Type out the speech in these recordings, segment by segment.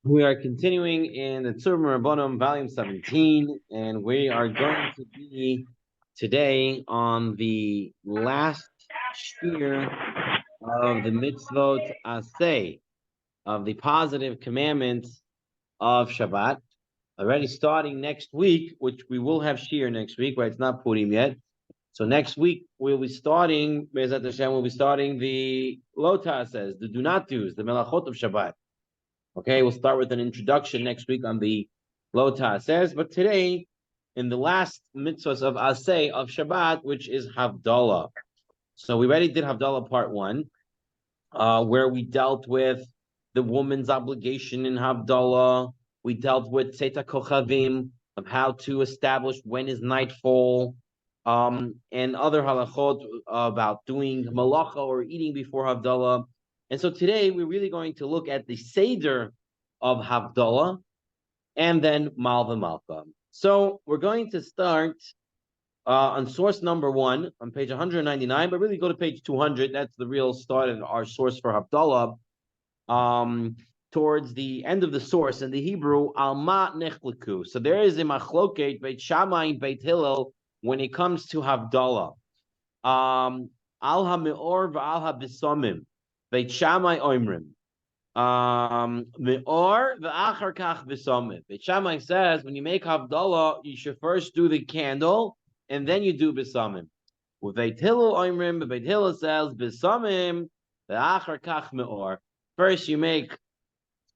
We are continuing in the Tzurba volume 17, and we are going to be today on the last shiur of the mitzvot aseh, of the positive commandments of Shabbat. Already starting next week, which we will have shiur next week, right? It's not Purim yet. So next week we'll be starting, Be'ezat Hashem, we'll be starting the lo ta'aseh, the do not do's, the melachot of Shabbat. Okay, we'll start with an introduction next week on the Lo Ta'aseh, but today, in the last mitzvahs of Aseh of Shabbat, which is Havdala. So we already did Havdala part 1, where we dealt with the woman's obligation in Havdala. We dealt with Seta Kochavim, of how to establish when is nightfall, and other halachot about doing malacha or eating before Havdala. And so today we're really going to look at the Seder of Havdala and then Malva Malka. So we're going to start on source number 1 on page 199, but really go to page 200. That's the real start of our source for Havdala. Towards the end of the source in the Hebrew, Alma Nechliku. So there is a machloket, Beit Shammai and Beit Hillel, when it comes to Havdala. Al HaMeor v'al HaBisomim. Beit Shammai oimrim. Meor v'achar kach b'somim. Beit Shammai says when you make Havdalah, you should first do the candle and then you do b'somim. With Beit Hillel oimrim, Beit Hillel says b'somim v'achar kach meor. First you make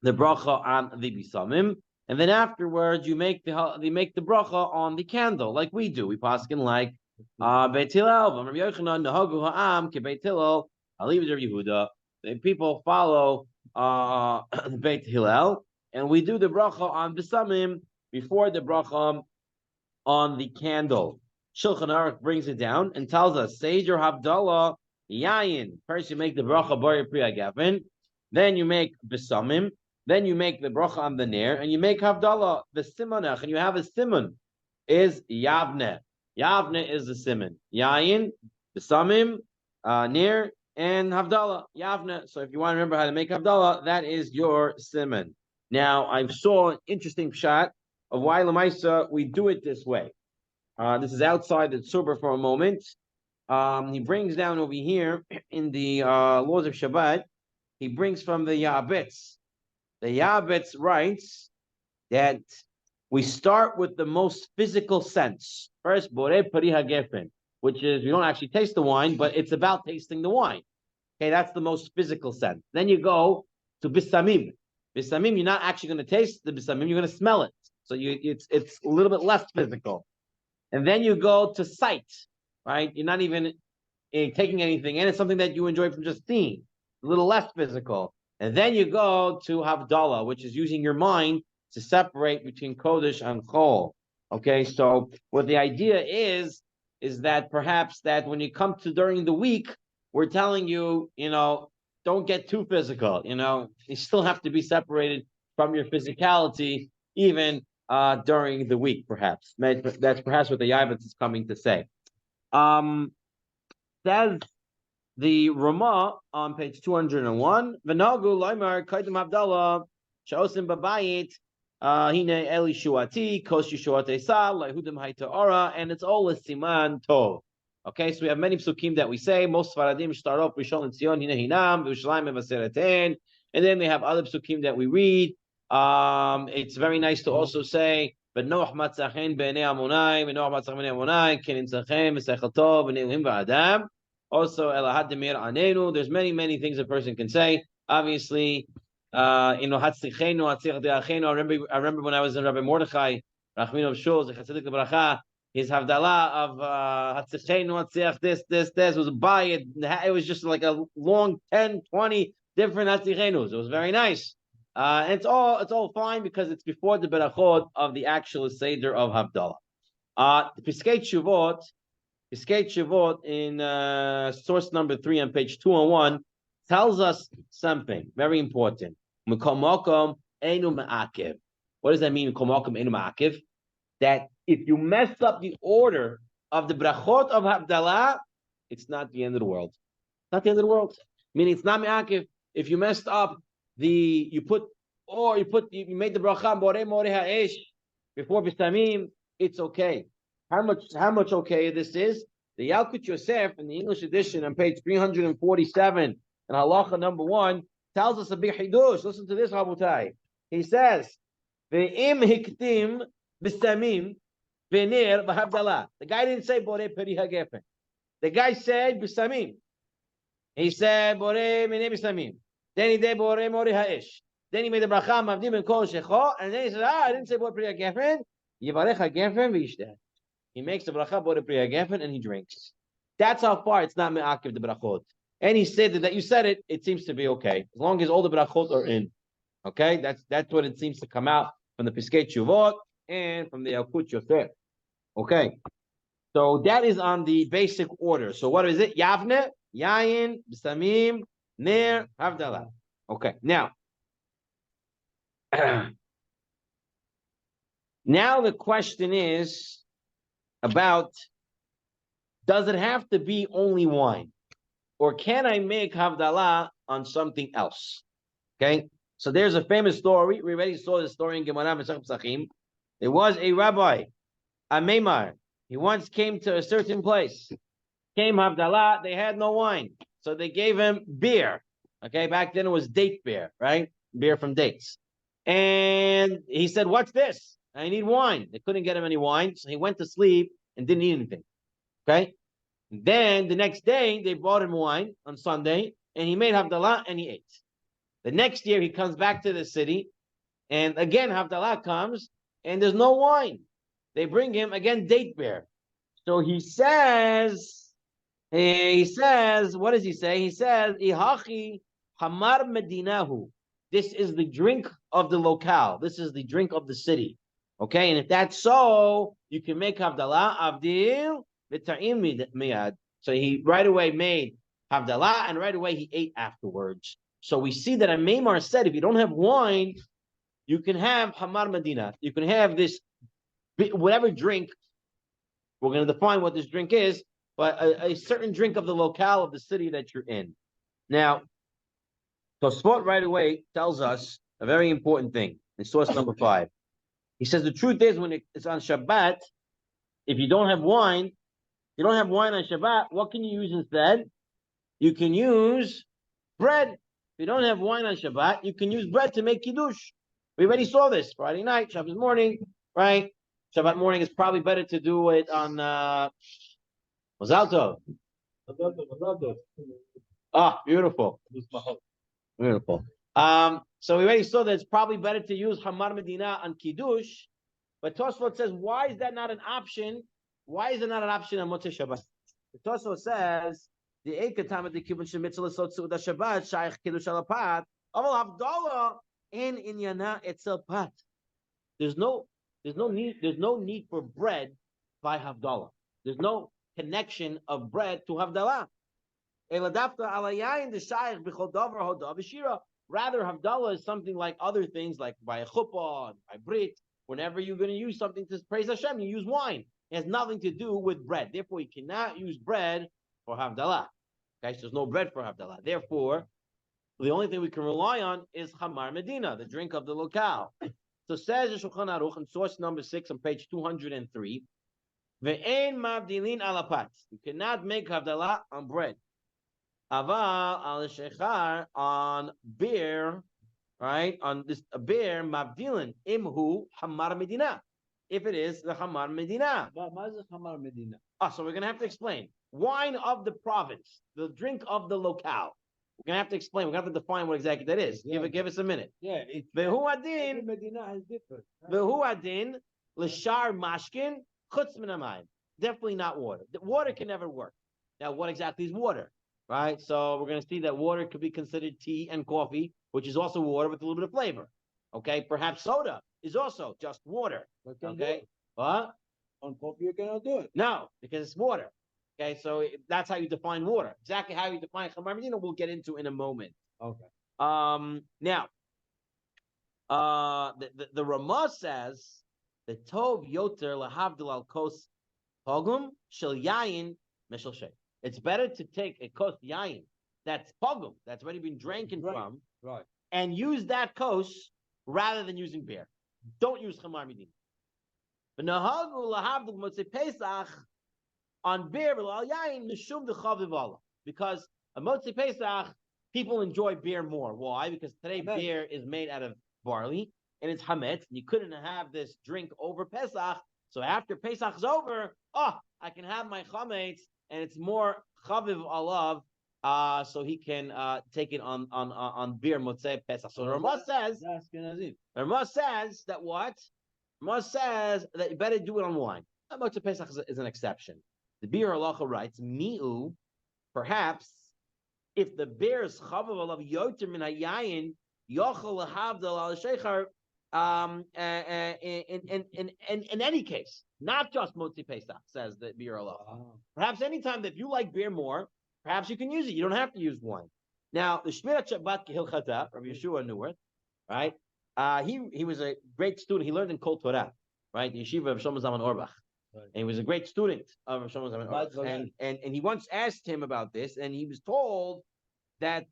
the bracha on the b'somim, and then afterwards you make the bracha on the candle, like we do. We paskin like Beit Hillel, Rabbi Yochanan nahagu ha'am ke Beit Hillel, Aliv Rabbi Yehuda. The people follow Beit Hillel, and we do the bracha on b'samim before the bracha on the candle. Shulchan Aruch brings it down and tells us Seder Havdalah Yayin. First you make the bracha Bar Priya Gavin, then you make b'samim, then you make the bracha on the ner, and you make Havdalah the simonach, and you have a simon is Yavne. Yavne is the simon. Yayin, b'samim, ner, and Havdalah, Yavne. So if you want to remember how to make Havdalah, that is your simon. Now, I saw an interesting shot of why Lamaisa we do it this way. This is outside the Tzurba for a moment. He brings down over here in the laws of Shabbat, he brings from the Yabetz. The Yabetz writes that we start with the most physical sense. First, Borei Pari HaGefen, which is you don't actually taste the wine, but it's about tasting the wine. Okay, that's the most physical sense. Then you go to bisamim. Bisamim, you're not actually going to taste the bisamim, you're going to smell it. So it's a little bit less physical. And then you go to sight, right? You're not even taking anything, and it's something that you enjoy from just seeing. A little less physical. And then you go to Havdalah, which is using your mind to separate between Kodesh and Chol. Okay, so what the idea is that perhaps that when you come to during the week, we're telling you, don't get too physical. You still have to be separated from your physicality, even during the week, perhaps. That's perhaps what the Yavitz is coming to say. Says the Ramah on page 201, V'nagu loymar kaidim Havdalah sha'osim babayit hine eli shuati kos yishuat sa lahudim hayta ora, and it's all a siman tov. Okay, so we have many psukim that we say. Most Faradim start off Rishon LeZion hine hinam v'Yerushalayim v'Aseraten, and then they have other psukim that we read. It's very nice to also say B'noach matzachen b'nei Amonai, B'noach matzachen b'nei Amonai, ken imtzachem v'sechel tov b'nei Elohim v'Adam. Also, Elahad Demir Anenu. There's many things a person can say. Obviously, I remember when I was in Rabbi Mordechai, Rachmin of Shul, Zechatzidik L'Bracha, his Havdalah of Hatzichenu Hatziach, this was a buy. It was just like a long 10, 20 different Hatzichenus. It was very nice. And it's all fine because it's before the berachot of the actual Seder of Havdalah. Piskei Shuvot in source number 3 on page 201 tells us something very important. What does that mean? That if you mess up the order of the brachot of Havdalah, it's not the end of the world. Not the end of the world. Meaning it's not me'akev. If you messed up you put or you made the bracha borei moreh ha'esh before bisamim, it's okay. How much okay this is? The Yalkut Yosef in the English edition on page 347 and halacha number 1 tells us a big hidush. Listen to this, Rabotai. He says, "Ve'im hiktim bisamim v'nir v'havdala." The guy didn't say borei peri hagefen. The guy said bisamim. He said borei minei bisamim. Then he did borei moreh ha'esh. Then he made the bracha mavdim and kol shecho, and then he said, I didn't say borei peri hagefen. Yivarech hagefen v'yishteh. He makes the bracha borei peri hagefen and he drinks. That's how far it's not me'akiv the brachot. And he said that you said it, it seems to be okay. As long as all the brachot are in. Okay? That's what it seems to come out from the Piskei Tshuvot and from the Yalkut Yosef. Okay. So that is on the basic order. So what is it? Yavne, Yayin, Bisamim, Ner, Havdala. Okay. Now the question is about, does it have to be only wine? Or can I make Havdalah on something else? Okay, so there's a famous story. We already saw the story in Gemara Masechet Pesachim. There was a rabbi, a Meimar. He once came to a certain place. Came Havdalah, they had no wine. So they gave him beer. Okay, back then it was date beer, right? Beer from dates. And he said, what's this? I need wine. They couldn't get him any wine. So he went to sleep and didn't eat anything. Okay. Then the next day they brought him wine on Sunday, and he made Havdalah and he ate. The next year he comes back to the city, and again Havdalah comes, and there's no wine. They bring him again date beer. So he says, what does he say? He says, Ihachi Hamar Medinahu. This is the drink of the locale. This is the drink of the city. Okay, and if that's so, you can make Havdalah, Avdil. So he right away made Havdalah, and right away he ate afterwards. So we see that a Meimar said, if you don't have wine, you can have Hamar Medina. You can have this, whatever drink. We're going to define what this drink is, but a certain drink of the locale of the city that you're in. Now, Tosfot right away tells us a very important thing in source number 5. He says the truth is, when it's on Shabbat, if you don't have wine, on Shabbat, what can you use instead? You can use bread. If you don't have wine on Shabbat, you can use bread to make kiddush. We already saw this Friday night, Shabbos morning, right? Shabbat morning is probably better to do it on Mazal Tov. Ah, beautiful. Beautiful. So we already saw that it's probably better to use Hamar Medina on kiddush. But Tosfot says, why is that not an option? Why is it not an option on Motzei Shabbat? The Tosfot says, the Eikatam the Kibbutz Shemitzvah Sotzu da Shabbat Shaykh Kiddush Alapat Aval Havdalah in Inyana Etzel Pat. There's no need for bread by Havdalah. There's no connection of bread to Havdalah. Eladafta Alayayin the Shaykh B'chol Davar Hodav V'Shira. Rather, Havdalah is something like other things, like by a chuppah, by brit. Whenever you're going to use something to praise Hashem, you use wine. It has nothing to do with bread. Therefore, you cannot use bread for Havdalah. Okay, so there's no bread for Havdalah. Therefore, the only thing we can rely on is Hamar Medina, the drink of the locale. So says the Shulchan Aruch in source number 6 on page 203, Ve'en mavdilin alapat. You cannot make Havdalah on bread. Aval al shechar on beer, right? On this beer, mavdilin imhu Hamar Medina. If it is the Hamar Medina. What is Hamar Medina? So we're going to have to explain. Wine of the province, the drink of the locale. We're going to have to explain. We're going to have to define what exactly that is. Yeah. Give us a minute. Yeah. Vehu adin. Medina is different. Vehu adin l'shar mashkin chutz min hamayim. Definitely not water. Water can never work. Now, what exactly is water? Right? So we're going to see that water could be considered tea and coffee, which is also water with a little bit of flavor. Okay? Perhaps soda is also just water. Okay? What? On coffee you cannot do it. No, because it's water. Okay, so that's how you define water. Exactly how you define Chamar Medina, we'll get into in a moment. Okay. Now, the Ramah says the Tov Yoter lahavdil al kos pogum shel yayin meshel shei. It's better to take a kos yayin that's pogum, that's already been drank from, right, and use that kos rather than using beer. Don't use chamar medina. But nahagu lahavdil motzei Pesach on beer v'al yain mishum dechaviv Allah, because on motzei Pesach people enjoy beer more. Why? Because today beer is made out of barley and it's hametz. And you couldn't have this drink over Pesach. So after Pesach is over, I can have my chametz, and it's more chaviv alav. So he can take it on beer motzei Pesach. So Ramah says that what? Ramah says that you better do it on wine. Motzei Pesach is an exception. The beer halacha writes, mi'u, perhaps if the beer is chavav alav yoter min hayayin yochel lahavdal al sheichar. In any case, not just motzei Pesach, says the beer halacha. Perhaps anytime that you like beer more, perhaps you can use it. You don't have to use wine. Now, the Shmirat Shabbat Kehilchata, Rabbi Yeshua Newarth, right? He was a great student. He learned in Kol Torah, right? The yeshiva of Shlomo Zalman Auerbach. Right. And he was a great student of Shlomo Zalman Auerbach. And he once asked him about this, and he was told that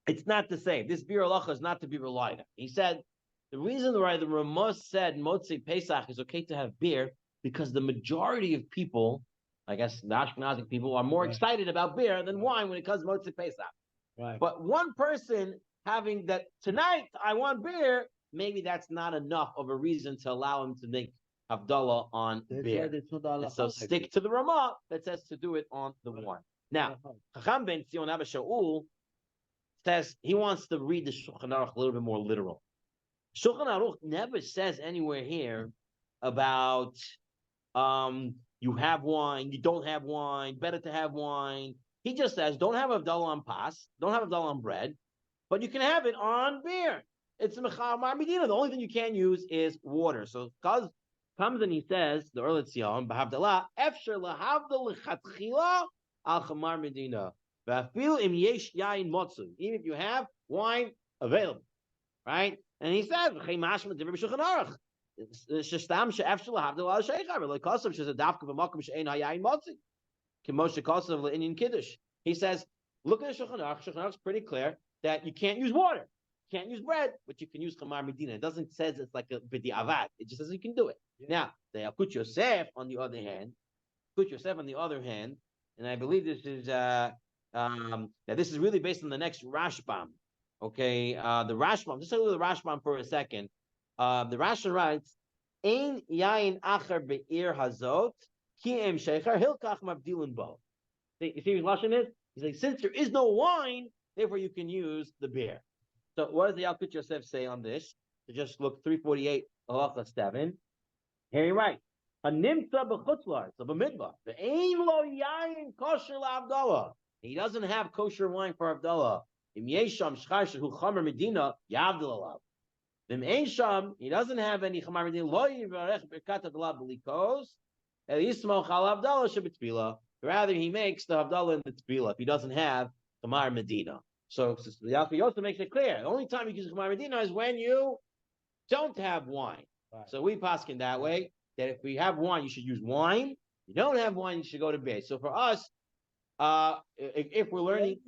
it's not the same. This beer halacha is not to be relied on. He said, the reason why the Ramah said motzei Pesach is okay to have beer, because the majority of people, I guess the Ashkenazic people, are more excited about beer than wine when it comes to motzei Pesach. Right. But one person having that, tonight I want beer, maybe that's not enough of a reason to allow him to make Havdala on beer. So stick to the Ramah that says to do it on the wine. Now, Chacham ben Tzion Abba Shaul says he wants to read the Shulchan Aruch a little bit more literal. Shulchan Aruch never says anywhere here about you have wine, you don't have wine, better to have wine. He just says don't have Havdalah on pas, don't have Havdalah on bread, but you can have it on beer. It's a mechamar medina. The only thing you can't use is water. So Kaz comes and he says, the Earl Tzion, B'Havdalah, Efsher lahavdal lechatchila al chamar medina. V'afil im yesh yain motzu. Even if you have wine available, right? And he says, Shestam she'efshel lahavdil al sheichar v'lo kosav shezadavka b'makom she'ein hayayin motzi k'moshe kosav le'inyan kiddush. He says, look at the Shulchan Aruch. Shulchan Aruch is pretty clear that you can't use water, you can't use bread, but you can use chamar medina. It doesn't say it's like a b'di avad. It just says you can do it. Yeah. Now the Yalkut Yosef on the other hand, and I believe this is now this is really based on the next Rashbam. Okay, the Rashbam. Just look at the Rashbam for a second. The Rashi writes, "Ein yain acher be'ir hazot ki em sheicher hilkach mavdilin bo." You see what Lashon is? He's like, since there is no wine, therefore you can use the beer. So what does the Yalkut Yosef say on this? So just look 348 halacha 7. Here he writes, "Hanimtza b'chutzlar, so b'midbar, ve'ein lo yain kosher la'avdala." He doesn't have kosher wine for Havdalah. Im yesham shchar shehu chamer medina yavdil alav. Im yesham, he doesn't have any chamer medina. Lo yivarech birkat Havdalah b'likos el yismoch al Havdalah sheb'tfila. Rather, he makes the Havdalah in the tefillah if he doesn't have chamer medina. So the Yalkut Yosef makes it clear. The only time you use chamer medina is when you don't have wine. Right. So we paskin that way, that if we have wine, you should use wine. If you don't have wine, you should go to beer. So for us, if we're learning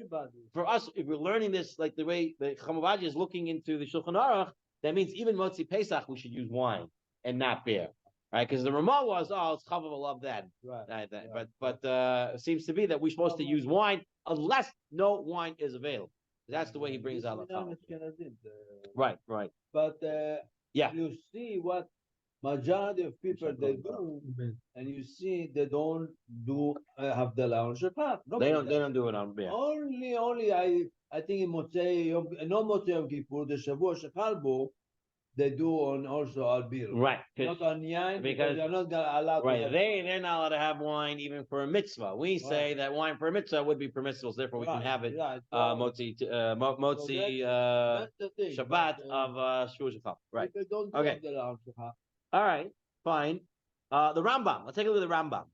this like the way the Chamavaji is looking into the Shulchan Aruch, that means even Motzi Pesach we should use wine and not beer, right? Because the Ramah was, it's Chavav love that, right. But it seems to be that we're supposed to use wine unless no wine is available. That's the way he brings out the right. But you see what majority of people they do, and you see they don't do Havdalah on Shabbat. They don't do it on beer. Only I think in Motzei Yom Kippur, the Shavua Shechalbo, they do on also al beer. Right. Not on yain, because they're not allowed. Right. They're not allowed to have wine even for a mitzvah. We say that wine for a mitzvah would be permissible, so therefore we can have it. Motzi Shabbat of Shavua Shechal. Right. Okay. All right. Fine. The Rambam. Let's take a look at the Rambam.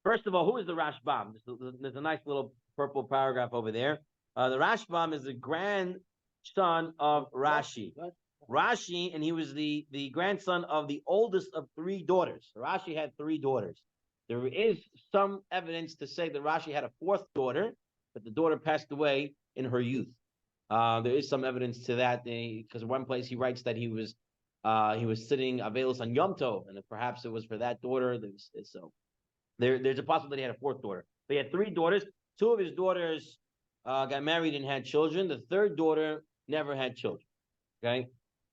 First of all, who is the Rashbam? There's a nice little purple paragraph over there. The Rashbam is the grandson of Rashi. Rashi, and he was the grandson of the oldest of 3 daughters. Rashi had 3 daughters. There is some evidence to say that Rashi had a 4th daughter, but the daughter passed away in her youth. There is some evidence to that because one place he writes that he was sitting Avelos on Yom Tov, and perhaps it was for that daughter. There's a possibility he had a fourth daughter. But he had three daughters. Two of his daughters got married and had children. The third daughter never had children. Okay,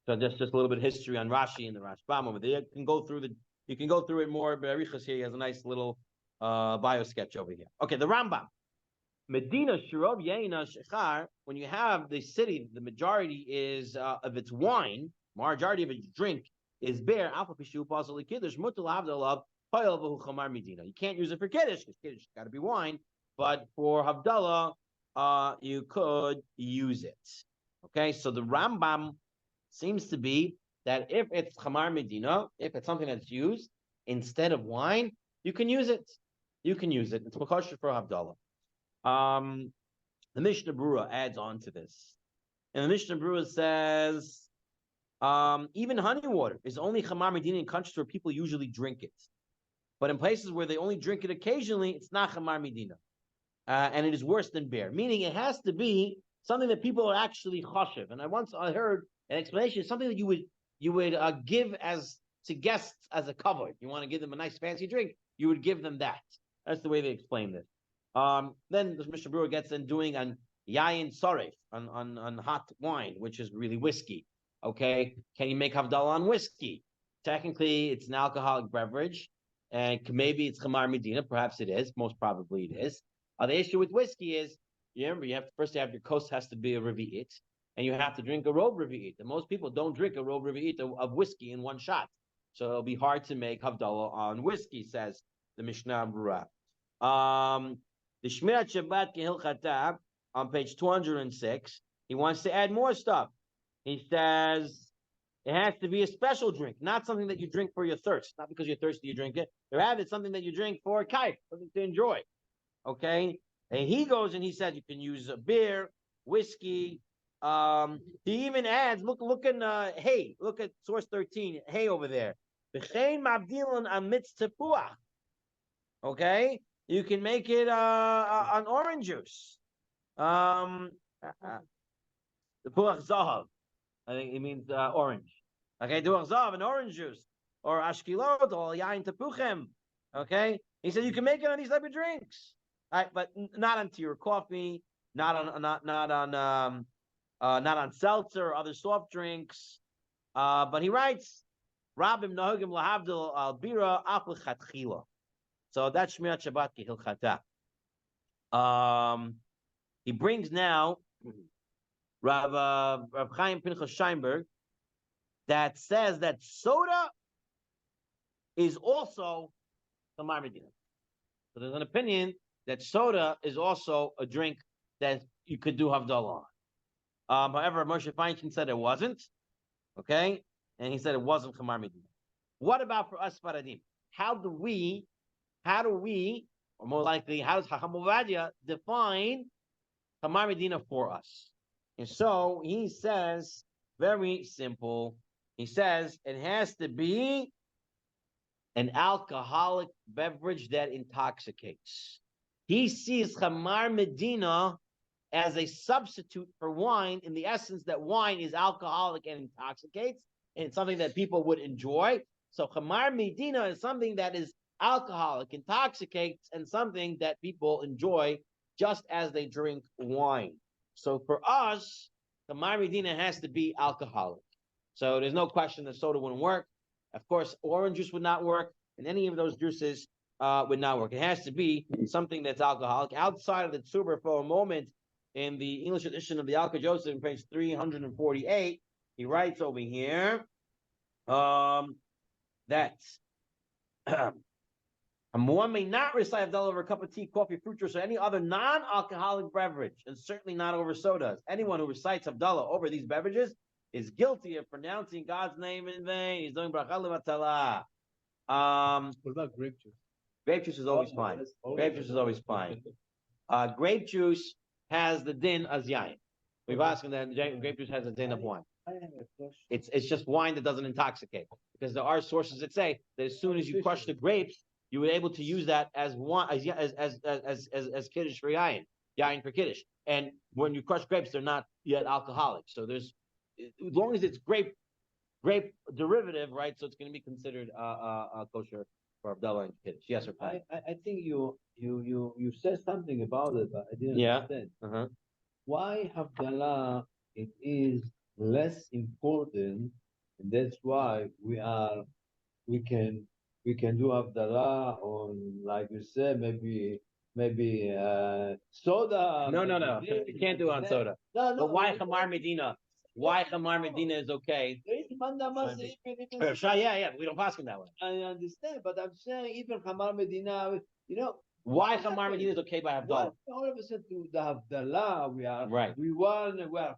so just a little bit of history on Rashi and the Rashbam over there. You can go through it more. But Arichas here, he has a nice little bio sketch over here. Okay, the Rambam. Medina Shirov Yeina Shechar, when you have the city, the majority is of its wine, majority of its drink is beer, Alpha Pishu Pasal Kiddush, Mutal Havdala, Payal Vahu Chamar Medina. You can't use it for Kiddush, because Kiddush has got to be wine, but for Havdala, you could use it. Okay, so the Rambam seems to be that if it's Chamar Medina, if it's something that's used instead of wine, you can use it. You can use it. It's Makosher for Havdala. The Mishnah Berurah adds on to this. And the Mishnah Berurah says, even honey water is only Chamar Medina in countries where people usually drink it. But in places where they only drink it occasionally, it's not Chamar Medina. And it is worse than beer. Meaning it has to be something that people are actually choshev. And I heard an explanation, something that you would give as to guests as a cover. You want to give them a nice fancy drink, you would give them that. That's the way they explain this. Then the Mishnah Berurah gets in doing on yayin soref, on hot wine, which is really whiskey. Okay, can you make havdalah on whiskey? Technically, it's an alcoholic beverage, and maybe it's chamar medina. Perhaps it is. Most probably it is. The issue with whiskey is, remember, you have your kos has to be a revi'it, and you have to drink a robe revi'it. And most people don't drink a robe revi'it of whiskey in one shot, so it'll be hard to make havdalah on whiskey, says the Mishnah Berurah. The Shmirat Shabbat Kehilchata on page 206, he wants to add more stuff. He says it has to be a special drink, not something that you drink for your thirst. Not because you're thirsty, you drink it. Rather, it's something that you drink for kaif, something to enjoy. Okay? And he goes and he says you can use a beer, whiskey. He even adds, look in hay. Look at source 13, hay over there. Okay? You can make it on orange juice. The puach zahav, I think it means orange. Okay, puach zahav and orange juice, or ashkilot, or yain tepuchem. Okay, he said you can make it on these type of drinks. All right, but not on tea or coffee, not on seltzer or other soft drinks. But he writes, Rabim nahugim lahavdil al bira apl chatchila. So that's Shmirat Shabbat Kehilchata. He brings now Rav Chaim Pinchas Scheinberg that says that soda is also Chamar Medina. So there's an opinion that soda is also a drink that you could do Havdalah on. However, Moshe Feinstein said it wasn't. Okay? And he said it wasn't Chamar Medina. What about for us Faradim? How do we, or more likely, how does Chacham Ovadia define Chamar Medina for us? And so he says, very simple. He says it has to be an alcoholic beverage that intoxicates. He sees Chamar Medina as a substitute for wine in the essence that wine is alcoholic and intoxicates, and it's something that people would enjoy. So Chamar Medina is something that is alcoholic, intoxicates, and something that people enjoy just as they drink wine. So for us, Chamar Medina has to be alcoholic. So there's no question that soda wouldn't work. Of course, orange juice would not work, and any of those juices would not work. It has to be something that's alcoholic. Outside of the Tzurba for a moment, in the English edition of the Alka Joseph, on page 348, he writes over here that one may not recite Havdalah over a cup of tea, coffee, fruit juice, or any other non-alcoholic beverage, and certainly not over sodas. Anyone who recites Havdalah over these beverages is guilty of pronouncing God's name in vain. He's doing bracha levatala. What about grape juice? Grape juice is always fine. Grape juice is always fine. Grape juice has the din as yain. We've asked him that grape juice has the din of wine. It's just wine that doesn't intoxicate, because there are sources that say that as soon as you crush the grapes, you were able to use that as wine, as kiddush for yain. yain for kiddush. And when you crush grapes, they're not yet alcoholic. So there's, as long as it's grape derivative, right? So it's going to be considered kosher for Havdalah and kiddush. Yes, or I think you said something about it, but I didn't understand. Why Havdalah it is less important, and that's why we can do Havdalah on, like you said, maybe soda. No. You can't do it on soda. No. But why Chamar Medina? Why Chamar Medina is okay? Yeah. We don't pass him that way. I understand, but I'm saying even Hamar Medina, why Chamar Medina is okay by Havdalah? All of a sudden to the Havdalah, we are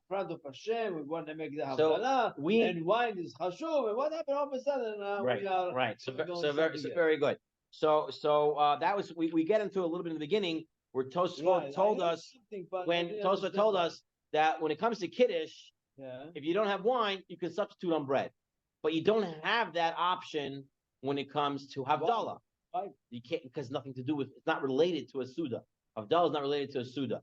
proud of Hashem, we want to make the Havdalah, and wine is Chashuv, and what happened all of a sudden? We are right. So very good. So that was we get into a little bit in the beginning where Tosfot told us that when it comes to Kiddush, if you don't have wine, you can substitute on bread, but you don't have that option when it comes to Havdalah. You can't, because nothing to do with, it's not related to a Suda. Havdalah is not related to a Suda.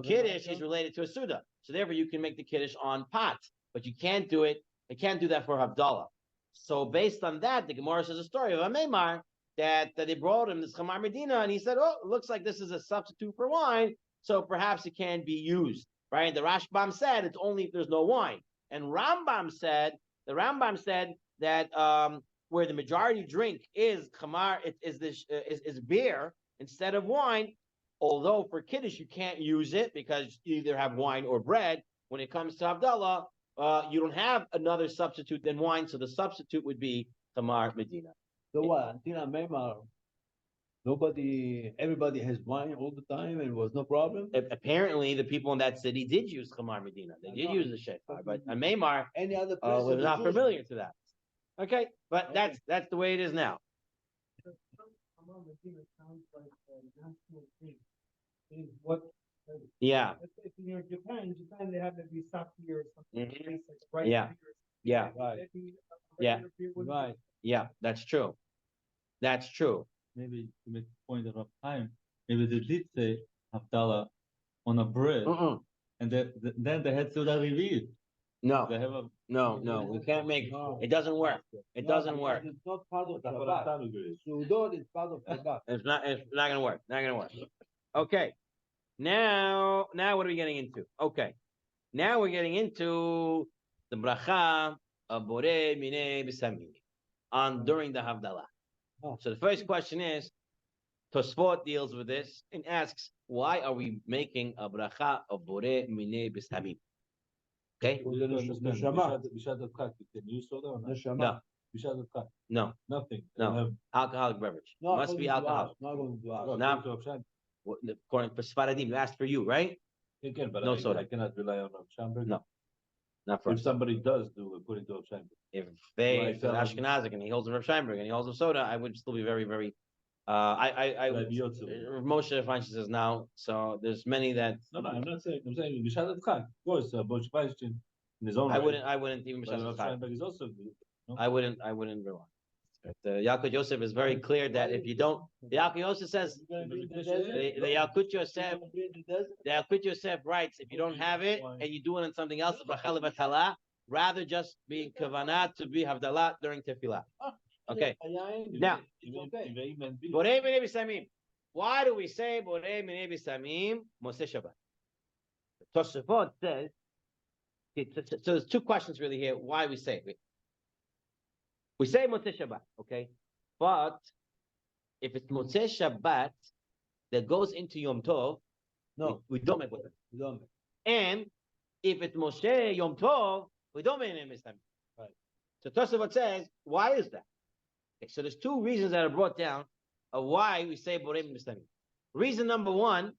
Kiddush is related to a Suda. So therefore you can make the Kiddush on pot, but you can't do it. You can't do that for Havdalah. So based on that, the Gemara says a story of a Meimar that they brought him this Chamar Medina, and he said, "Oh, it looks like this is a substitute for wine, so perhaps it can be used." Right? The Rashbam said it's only if there's no wine, and the Rambam said that where the majority drink is Chamar, is beer instead of wine. Although for Kiddush you can't use it because you either have wine or bread. When it comes to Havdalah, you don't have another substitute than wine, so the substitute would be Chamar Medina. So what? Until Meimar, everybody has wine all the time, and it was no problem. Apparently, the people in that city did use Chamar Medina. They did use the shofar, but Meimar any other place was not familiar to that. Okay, but that's the way it is now. Chamar Medina sounds like a national thing. Is what? Yeah. If you're in Japan, they have maybe sake or something. Yeah. Yeah, that's true. Maybe to make the point of time, maybe they did say Havdalah on a bread, and then they had Suda revealed. No, they have no, we can't make. It doesn't work. It doesn't work. It's not part of Shabbat. Sudot is part of Shabbat. It's not gonna work. Okay. Now what are we getting into? Okay. Now we're getting into the bracha of Borei Minei B'Samim on during the Havdalah. So the first question is, Tosfot deals with this and asks, why are we making a bracha of Borei Minei B'Samim? Okay. No. Nothing. No. Alcoholic beverage. No, must be alcohol. According to Sfaradim, you asked for you, right? But no soda. I cannot rely on Shamberg. No. Not for if somebody does do according to Shamberg. If it's Ashkenazic and he holds a Rav Sheinberg and he holds a soda, I would still be very, very. Moshe Feinstein says now, so there's many that. No, I'm not saying. I'm saying B'Shat Adchak. Of course, Moshe Feinstein in his own. I wouldn't even B'Shat Adchak. Is also. No? I wouldn't rely. Yaakov Yosef is very clear that if you don't, the Yaakov Yosef says, the Yaakov Yosef writes, if you don't have it and you do it on something else, rather just be in kavanah to be Havdalah during tefillah. Okay. Now, Borei Minei B'Samim. Why do we say Borei Minei B'Samim Mosei Shabbat? Tosafot says. So there's two questions really here. Why we say it. We say Motzei Shabbat, okay? But if it's Motzei Shabbat that goes into Yom Tov, no, we don't make with it. And if it's Moshe Yom Tov, we don't make it. Right. So Tosafot says, why is that? Okay, so there's two reasons that are brought down of why we say Borei Minei B'Samim. Reason number one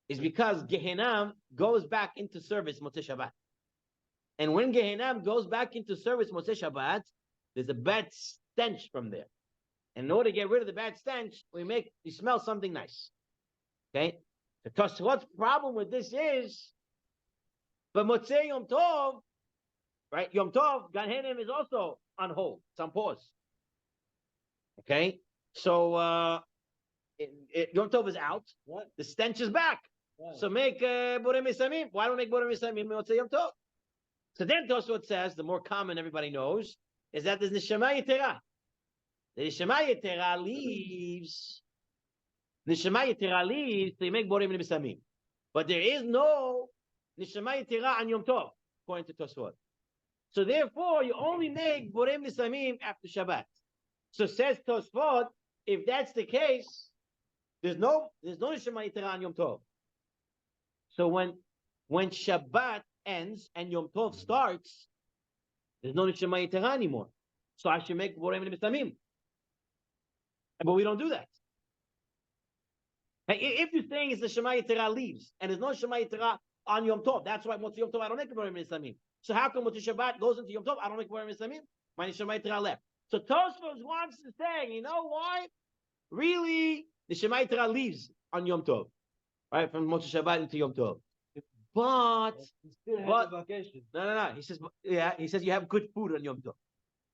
is because Gehenam goes back into service Motzei Shabbat. And when Gehenam goes back into service Motzei Shabbat, there's a bad stench from there. And in order to get rid of the bad stench, you smell something nice. Okay? The Tosafot's problem with this is, but Motzei Yom Tov, right? Yom Tov, Gan Henim is also on hold. It's on pause. Okay? So Yom Tov is out. What? The stench is back. So make Borei Misamim. Why don't we make Borei Misamim Motzei Yom Tov? So then Tosfot says, the more common everybody knows, is that there's Neshama Yetera. The Neshama Yetera leaves. Neshama Yetera leaves, they make Borei Misamim. But there is no Neshama Yetera on Yom Tov, according to Tosfot. So therefore, you only make Borei Misamim after Shabbat. So says Tosfot, if that's the case, there's no Neshama Yetera on Yom Tov. So when Shabbat ends and Yom Tov starts, there's no Neshama Yetera anymore. So I should make Borei Misamim. But we don't do that. If you're saying it's the Shema Yetera leaves, and there's no Shema Yetera on Yom Tov, that's why Motzei Yom Tov I don't make Borei Misamim. So how come Motzei Shabbat goes into Yom Tov, I don't make Borei Misamim? My Shema Yetera left. So Tosfos wants to say, you know why? Really, the Shema Yetera leaves on Yom Tov, right? From Motzei Shabbat into Yom Tov. But vacation. No. He says, he says you have good food on Yom Tov.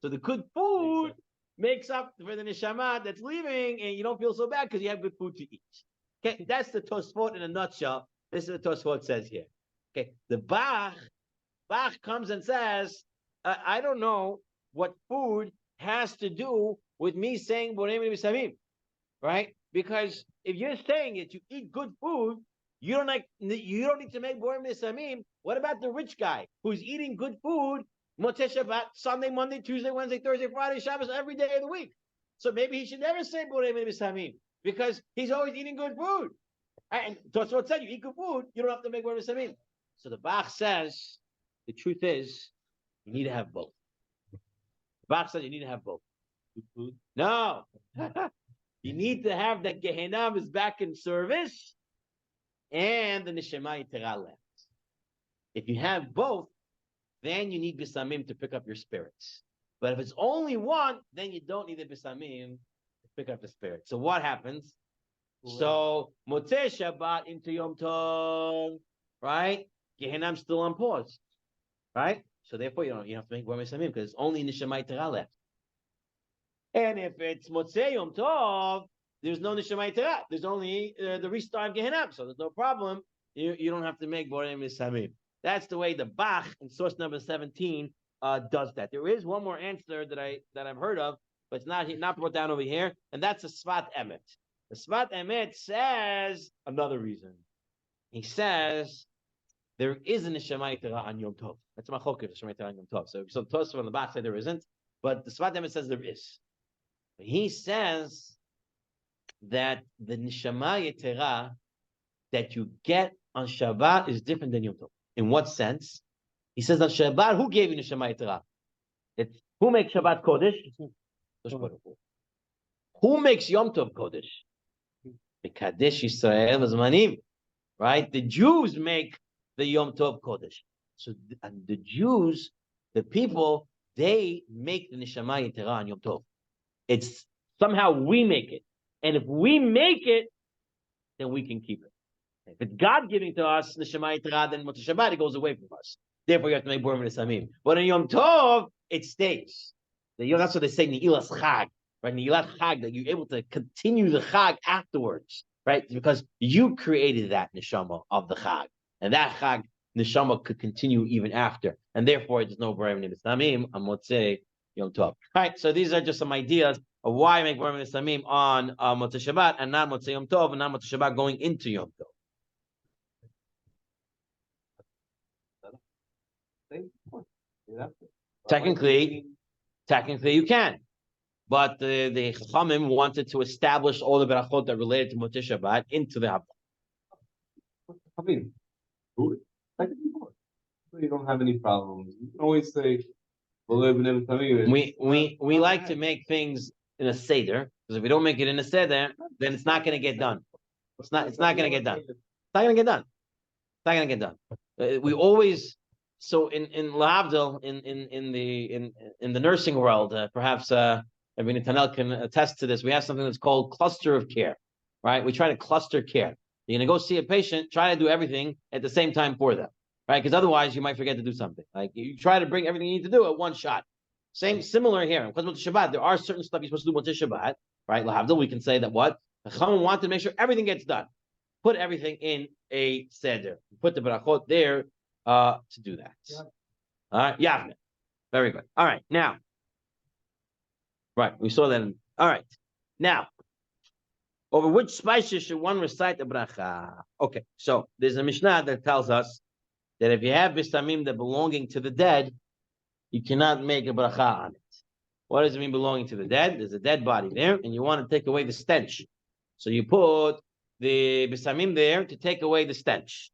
So the good food makes up for the neshama that's leaving, and you don't feel so bad because you have good food to eat. Okay, that's the Tosfot in a nutshell. This is what Tosfot says here. Okay, the Bach comes and says, I don't know what food has to do with me saying Borei Misamim, right? Because if you're saying it, you eat good food, you don't need to make Borei Misamim. What about the rich guy who's eating good food, Motzei Shabbat, Sunday, Monday, Tuesday, Wednesday, Thursday, Friday, Shabbos, every day of the week? So maybe he should never say Borei Misamim because he's always eating good food. And Tosfot said, you eat good food, you don't have to make Borei Misamim. So the Bach says, the truth is, you need to have both. The Bach says you need to have both. No. You need to have that Gehenna is back in service and the Neshama Yetera left. If you have both, then you need Bisamim to pick up your spirits. But if it's only one, then you don't need the Bisamim to pick up the spirit. So what happens? So Motzei Shabbat into Yom Tov, right? Gehenna's still on pause, right? So therefore you have to make Borei Misamim because it's only Neshama Yetera left. And if it's Motzei Yom Tov, there's no Neshama Yetera. There's only the restart of Gehenna, so there's no problem. You don't have to make Borei Misamim. That's the way the Bach in source number 17 does that. There is one more answer that I've heard of, but it's not brought down over here, and that's a Sfat Emet. The Sfat Emet says another reason. He says there is a Neshama Yetera on Yom Tov. That's Machokev, Neshama Yetera on Yom Tov. So Tosfot on the Bach say there isn't, but the Sfat Emet says there is. He says that the Neshama Yetera that you get on Shabbat is different than Yom Tov. In what sense? He says on Shabbat, who gave you Neshama Yetera? It's who makes Shabbat Kodesh? Who makes Yom Tov Kodesh? Kadesh Yisrael Zmanim, right? The Jews make the Yom Tov Kodesh. So the Jews, the people, they make the Neshama Yetera on Yom Tov. It's somehow we make it. And if we make it, then we can keep it. If it's God giving to us Neshama Yetera, then Motzei Shabbat, it goes away from us. Therefore, you have to make Borei Misamim. But in Yom Tov, it stays. That's what they say, Ni'ilas Chag. Right, Ni'ilat Chag, that you're able to continue the Chag afterwards, right? Because you created that Neshama of the Chag. And that Chag, Neshama could continue even after. And therefore, there's no Borei Misamim on Motzei Yom Tov. All right, so these are just some ideas of why I make Borei Misamim on Motzei Shabbat and not Motzei Yom Tov and not Motzei Shabbat going into Yom Tov. Technically you can. But the Chachamim wanted to establish all the berachot that related to Motzei Shabbat into the Havdala. I mean, you don't have any problems. You can always say, we like to make things in a seder, because if we don't make it in a seder, then it's not going to get done. It's not going to get done. It's not going to get done. It's not going to get done. We always, so in Havdala, in the nursing world, perhaps Rabbi Netanel can attest to this. We have something that's called cluster of care, right? We try to cluster care. You're going to go see a patient, try to do everything at the same time for them, right? Because otherwise you might forget to do something. Like you try to bring everything you need to do at one shot. Similar here. Because Motzei Shabbat, there are certain stuff you're supposed to do Motzei Shabbat, right? Havdala, we can say that what? The Chachamim wanted to make sure everything gets done. put everything in a seder. Put the brachot there to do that. All right, Yavne. Very good. All right, now. Right, we saw that. All right, now. Over which spices should one recite the bracha? Okay, so there's a Mishnah that tells us that if you have bisamim that belonging to the dead, you cannot make a bracha on it. What does it mean belonging to the dead? There's a dead body there, and you want to take away the stench. So you put the bisamim there to take away the stench,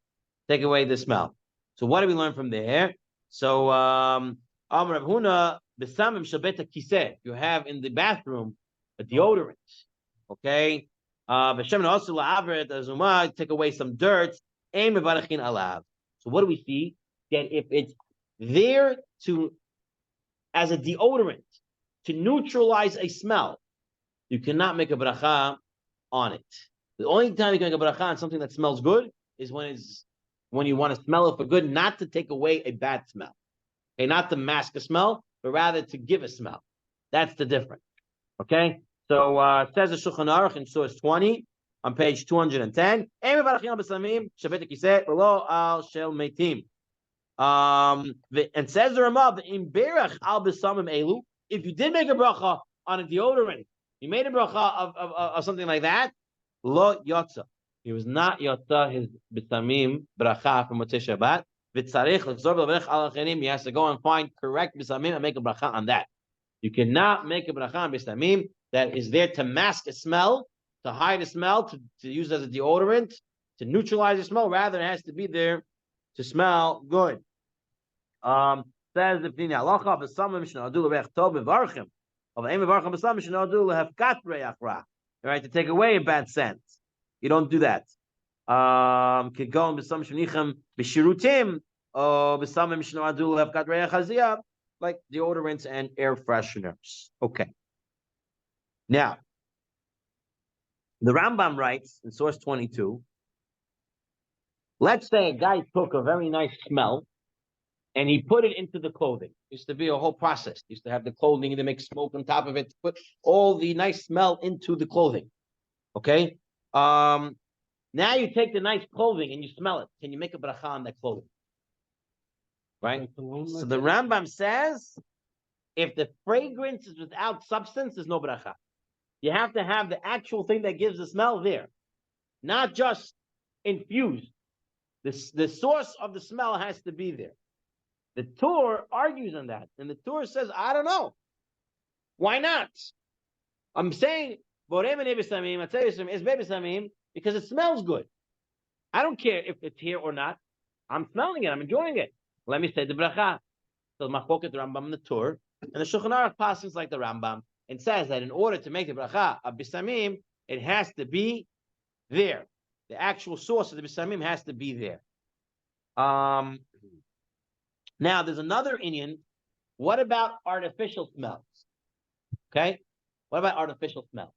take away the smell. So what do we learn from there? So Amar Rav Huna, bisamim shabeta kiseh. You have in the bathroom a deodorant, okay? B'shem also la'avret azuma, take away some dirt. Ein mevarachin alav. So what do we see? That if it's there to as a deodorant to neutralize a smell, you cannot make a bracha on it. The only time you can make a bracha on something that smells good is when you want to smell it for good, not to take away a bad smell. Okay, not to mask a smell, but rather to give a smell. That's the difference. Okay, so it says the Shulchan Aruch in source 20 on page 210. And says the Ramah, in Berach al besamim elu, if you did make a bracha on a deodorant, you made a bracha of something like that, lo yotza. He was not yotza his besamim bracha from Motzei Shabbat. He has to go and find correct besamim and make a bracha on that. You cannot make a bracha on besamim that is there to mask a smell, to hide a smell, to use as a deodorant, to neutralize the smell. Rather, it has to be there to smell good. Says the Pnei Halacha, "Besamim shenadu l'reich tov bevarchim, of ein bevarchim besamim shenadu lehafkat reich ra." Right, to take away a bad scent. You don't do that. Kegon besamim shenichem b'shirutim, or besamim shenadu lehafkat reich haziyah, like deodorants and air fresheners. Okay. Now, the Rambam writes in source 22. Let's say a guy took a very nice smell and he put it into the clothing. It used to be a whole process. He used to have the clothing to make smoke on top of it, to put all the nice smell into the clothing. Okay? Now you take the nice clothing and you smell it. Can you make a bracha on that clothing? Right? So the Rambam says, if the fragrance is without substance, there's no bracha. You have to have the actual thing that gives the smell there, not just infused. The source of the smell has to be there. The Torah argues on that, and the Torah says, I don't know. Why not? I'm saying because it smells good. I don't care if it's here or not. I'm smelling it. I'm enjoying it. Let me say the bracha. So Machoket the Rambam the Torah, and the Shulchan Aruch passes like the Rambam and says that in order to make the bracha of bisamim, it has to be there. The actual source of the bisamim has to be there. Now, there's another inyan. What about artificial smells? Okay? What about artificial smells?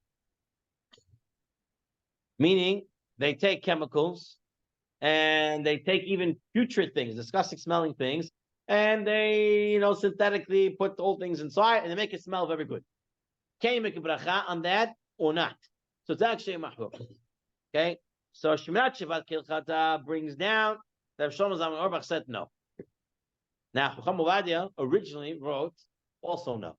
Meaning, they take chemicals, and they take even putrid things, disgusting smelling things, and they, synthetically put old things inside, and they make it smell very good. Can you make a bracha on that or not? So it's actually a mahur. Okay? So Shemirat Shivat Kilchata brings down that Shlomo Zalman Auerbach said no. Now, Chacham Ovadia originally wrote also no.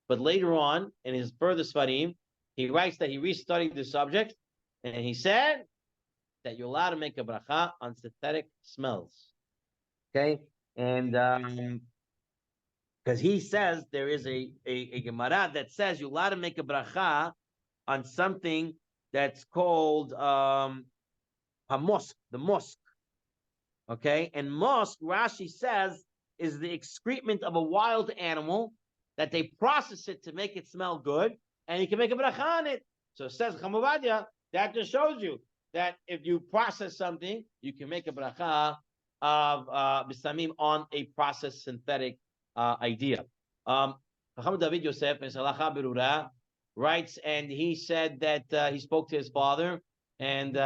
But later on, in his further Sfarim, he writes that he restudied the subject, and he said that you're allowed to make a bracha on synthetic smells. Okay? And because he says there is a Gemara that says you're allowed to make a bracha on something that's called hamosk, the musk. Okay? And musk, Rashi says, is the excrement of a wild animal that they process it to make it smell good, and you can make a bracha on it. So it says Chacham Ovadia, that just shows you that if you process something, you can make a bracha of bisamim on a processed synthetic idea. Chacham David Yosef in Salacha Berura writes, and he said that he spoke to his father, and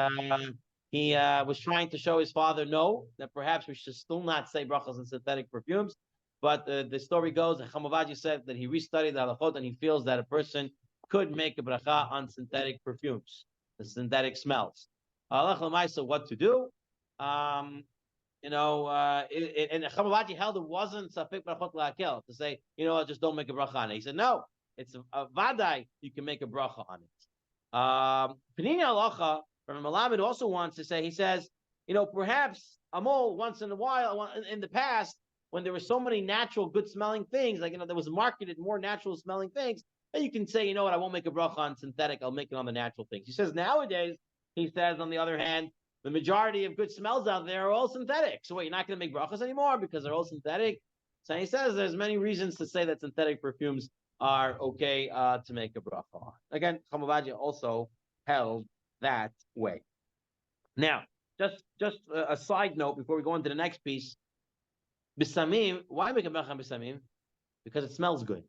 he was trying to show his father that perhaps we should still not say brachas on synthetic perfumes. But the story goes that Chacham Ovadia said that he restudied the halachot, and he feels that a person could make a bracha on synthetic perfumes, the synthetic smells. Halach l'maisa, what to do? And Chamavati held it wasn't safek brachot la'akel to say, just don't make a bracha on it. He said, no, it's a vadai, you can make a bracha on it. Panini halacha from Malamed also wants to say, he says, perhaps Amol once in a while, in the past, when there were so many natural, good smelling things, like, there was marketed more natural smelling things, and you can say, I won't make a bracha on synthetic, I'll make it on the natural things. He says, nowadays, he says, on the other hand, the majority of good smells out there are all synthetic. So you're not going to make brachas anymore because they're all synthetic. So he says there's many reasons to say that synthetic perfumes are okay to make a bracha on. Again, Chamavadia also held that way. Now, just a side note before we go into the next piece. Bisamim, why make a bracha on bisamim? Because it smells good.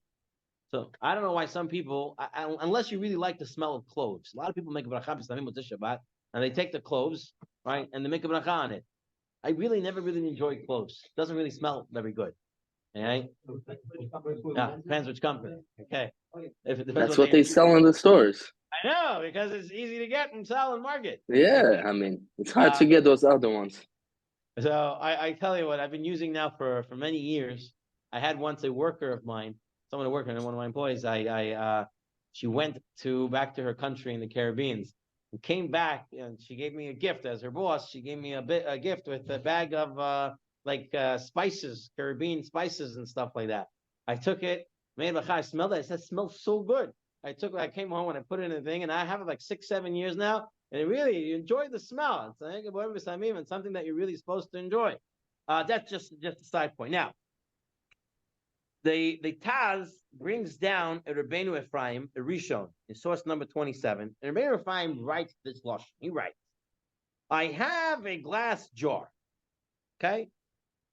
So I don't know why some people, unless you really like the smell of cloves, a lot of people make a bracha on bisamim with this Shabbat, and they take the cloves, right, and they make a bracha on it. I really never really enjoy cloves. It doesn't really smell very good. Okay? Yeah, depends which company. Okay. That's what they sell in the stores. I know, because it's easy to get and sell and market. Yeah, I mean, it's hard to get those other ones. So I tell you what, I've been using now for many years. I had once a worker of mine, someone working, one of my employees, she went back to her country in the Caribbean. And came back and she gave me a gift as her boss. She gave me a gift with a bag of spices, Caribbean spices and stuff like that. I took it, made bracha. I smelled it. I said, it smells so good. I came home and I put it in a thing, and I have it like 6-7 years now. And you enjoy the smell. It's something that you're really supposed to enjoy. That's just a side point. Now, the Taz brings down a Rabbeinu Ephraim, a Rishon, in source number 27. And Rabbeinu Ephraim writes this lashon. He writes, I have a glass jar, okay,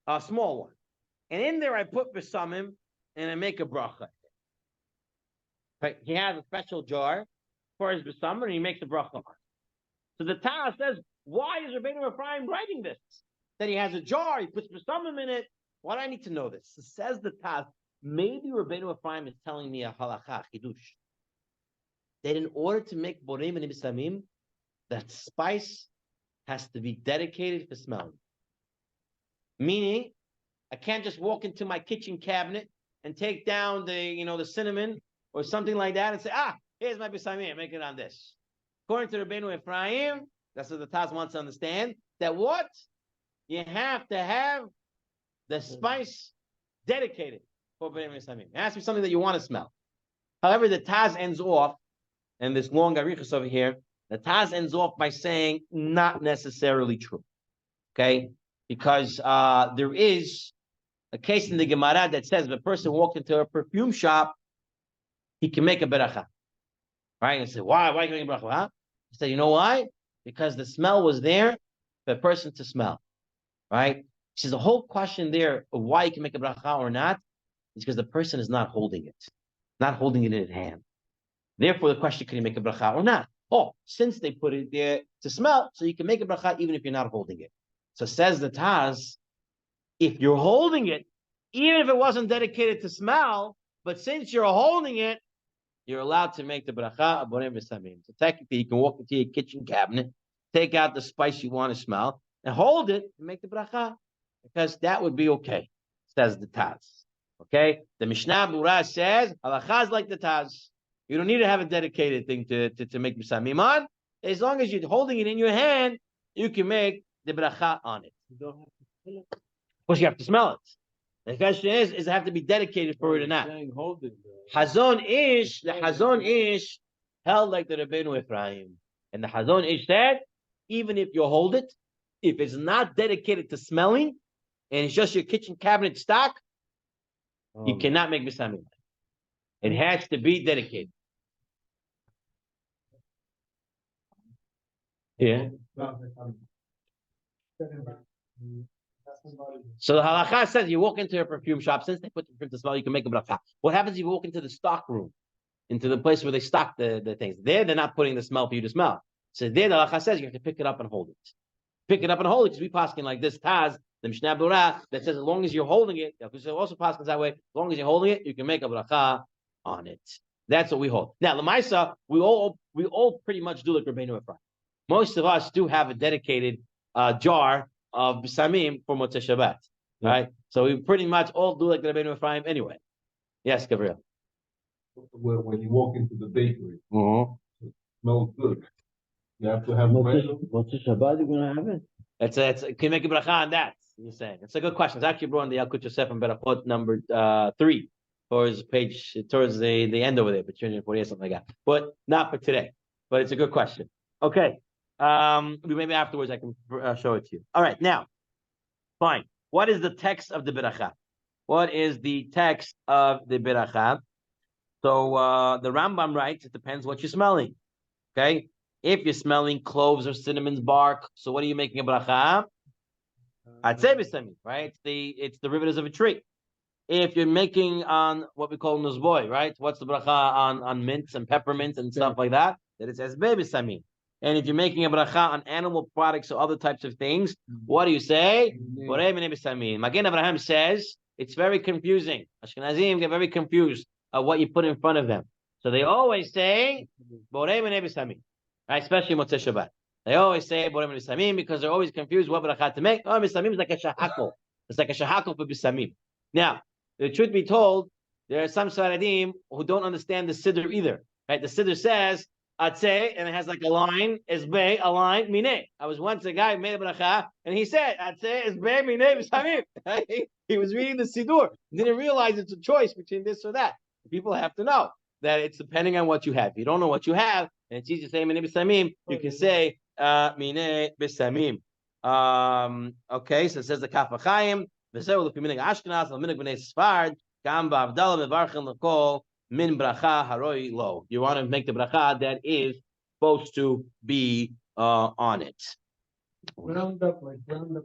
a small one, and in there I put besamim and I make a bracha. Right? He has a special jar for his besamim and he makes a bracha on. So the Taz says, why is Rabbeinu Ephraim writing this? That he has a jar, he puts besamim in it. Why do I need to know this? It says the Taz. Maybe Rabbeinu Ephraim is telling me a halacha, chidush, that in order to make borim and bisamim, that spice has to be dedicated for smelling. Meaning, I can't just walk into my kitchen cabinet and take down the cinnamon or something like that and say, here's my bisamim, make it on this. According to Rabbeinu Ephraim, that's what the Taz wants to understand, that what? You have to have the spice dedicated for B'nai Misamim. It has to be something that you want to smell. However, the Taz ends off, and this long arichos over here, the Taz ends off by saying not necessarily true. Okay? Because there is a case in the Gemara that says if a person walked into a perfume shop, he can make a beracha. Right? And say, why can you make a beracha? Huh? He said, you know why? Because the smell was there for a person to smell. Right? He says the whole question there of why you can make a bracha or not is because the person is not holding it, not holding it in his hand. Therefore, the question, can you make a bracha or not? Oh, since they put it there to smell, so you can make a bracha even if you're not holding it. So says the Taz, if you're holding it, even if it wasn't dedicated to smell, but since you're holding it, you're allowed to make the bracha abonim v'samim. So technically, you can walk into your kitchen cabinet, take out the spice you want to smell, and hold it and make the bracha, because that would be okay, says the Taz. Okay? The Mishnah Berurah says, halacha is like the Taz. You don't need to have a dedicated thing to make bisamim on. As long as you're holding it in your hand, you can make the bracha on it. You don't have to smell it. Of course, you have to smell it. The question is it have to be dedicated for it or not? Hazon Ish, the Hazon Ish held like the Rabbeinu Ephraim. And the Hazon Ish said, even if you hold it, if it's not dedicated to smelling, and it's just your kitchen cabinet stock, you cannot make bisamim. It has to be dedicated. Yeah. So the halacha says you walk into a perfume shop, since they put the perfume to smell, you can make a bracha. What happens if you walk into the stock room, into the place where they stock the things? There, they're not putting the smell for you to smell. So there, the halacha says you have to pick it up and hold it. Pick it up and hold it, because we paskin like this Taz, the Mishnah Berurah, that says as long as you're holding it, because also paskins that way, as long as you're holding it, you can make a bracha on it. That's what we hold. Now, Lamaisa, we all pretty much do like Rabbeinu Ephraim. Most of us do have a dedicated jar of bisamim for Motzei Shabbat, right? So we pretty much all do like the Rabbeinu Ephraim anyway. Yes, Gabriel. When you walk into the bakery, it smells good. You have to have Motzei Shabbat, you're gonna have it? Can you make a bracha on that? You're saying it's a good question. It's actually brought in the Yalkut Yosef and Berachot number 3 towards the end over there, but 248 something like that. But not for today. But it's a good question. Okay. Maybe afterwards I can show it to you. All right, now, fine. What is the text of the beracha? What is the text of the beracha? So the Rambam writes, it depends what you're smelling. Okay, if you're smelling cloves or cinnamon's bark, so what are you making a bracha? Atzei b'samim, right? It's the rivets of a tree. If you're making on what we call nuzboy, right? What's the bracha on mints and peppermint and stuff like that? That it says b'samim. And if you're making a bracha on animal products or other types of things, what do you say? Magen Avraham says it's very confusing. Ashkenazim get very confused of what you put in front of them. So they always say borei b'nei b'samim, right? Especially Motzei Shabbat. They always say borei b'nei b'samim because they're always confused what bracha to make. Oh, b'samim is like a shahakol. It's like a shahakol for b'samim. Now, the truth be told, there are some Sfaradim who don't understand the Siddur either. Right? The Siddur says Atzeh, and it has like a line, Esbei, a line, Mineh. I was once a guy who made a bracha, and he said, Atzeh, Esbei, Mineh, B'samim. He was reading the Siddur, didn't realize it's a choice between this or that. People have to know that it's depending on what you have. If you don't know what you have, and it's easy to say Mineh B'samim, you can say Mineh B'samim. Okay, so it says the Kaf HaChaim, V'zeu l'pi minig Ashkenaz, l'minig b'nei Sfard, Gam ba'avdala mevarchen l'kol, min bracha haroi lo. You want to make the bracha that is supposed to be on it. Ground up cinnamon.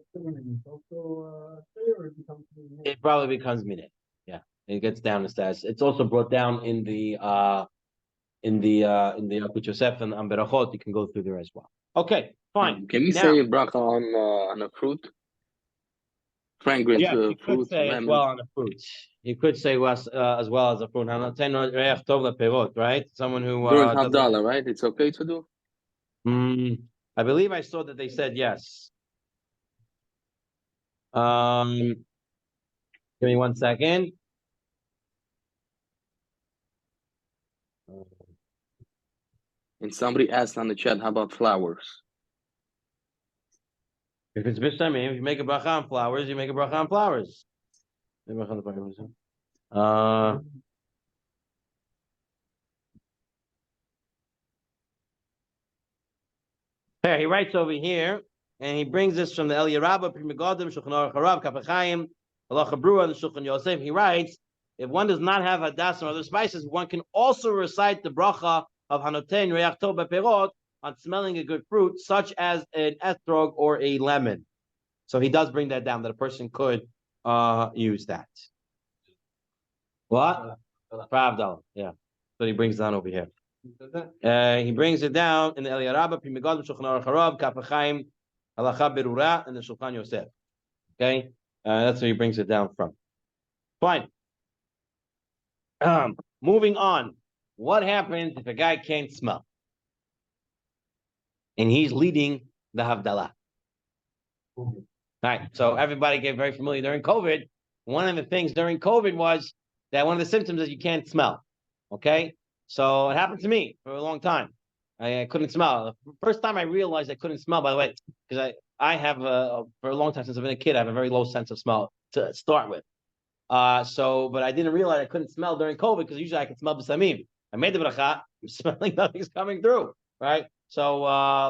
It's also or it becomes minute. It probably becomes minute. Yeah, it gets down to stats. It's also brought down in the Yalkut Yosef and Berachot. You can go through there as well. Okay, fine. Can we say bracha on a fruit? Fragrant you fruit. Could say as well on a fruit. You could say as well as a fruit. Right? Someone who during Havdala, right? It's okay to do. I believe I saw that they said yes. Give me 1 second. And somebody asked on the chat, how about flowers? If it's b'samim, if you make a bracha on flowers, you make a bracha on flowers. Here, he writes over here, and he brings this from the Eliyah Rabbah, Pri Megadim, Shulchan Aruch Harav, Kaf HaChaim, Halacha Brua, and Shulchan Yosef. He writes, if one does not have hadas or other spices, one can also recite the bracha of Hanoten Reach Tov Beperot on smelling a good fruit, such as an estrog or a lemon. So he does bring that down, that a person could use that. What? Havdala, yeah. So he brings down over here. He brings it down in the Eliyah Rabbah, Pri Megadim, Shulchan Aruch Harav, Kaf HaChaim, Halacha Berura, and the Shulchan Yosef. Okay? That's where he brings it down from. Fine. Moving on. What happens if a guy can't smell? And he's leading the Havdalah. All right. So everybody get very familiar during COVID. One of the things during COVID was that one of the symptoms is you can't smell. Okay? So it happened to me for a long time. I couldn't smell. The first time I realized I couldn't smell, by the way, because I have, for a long time since I've been a kid, I have a very low sense of smell to start with. But I didn't realize I couldn't smell during COVID because usually I can smell b'samim. I made the bracha, I'm smelling nothing's coming through, right? So,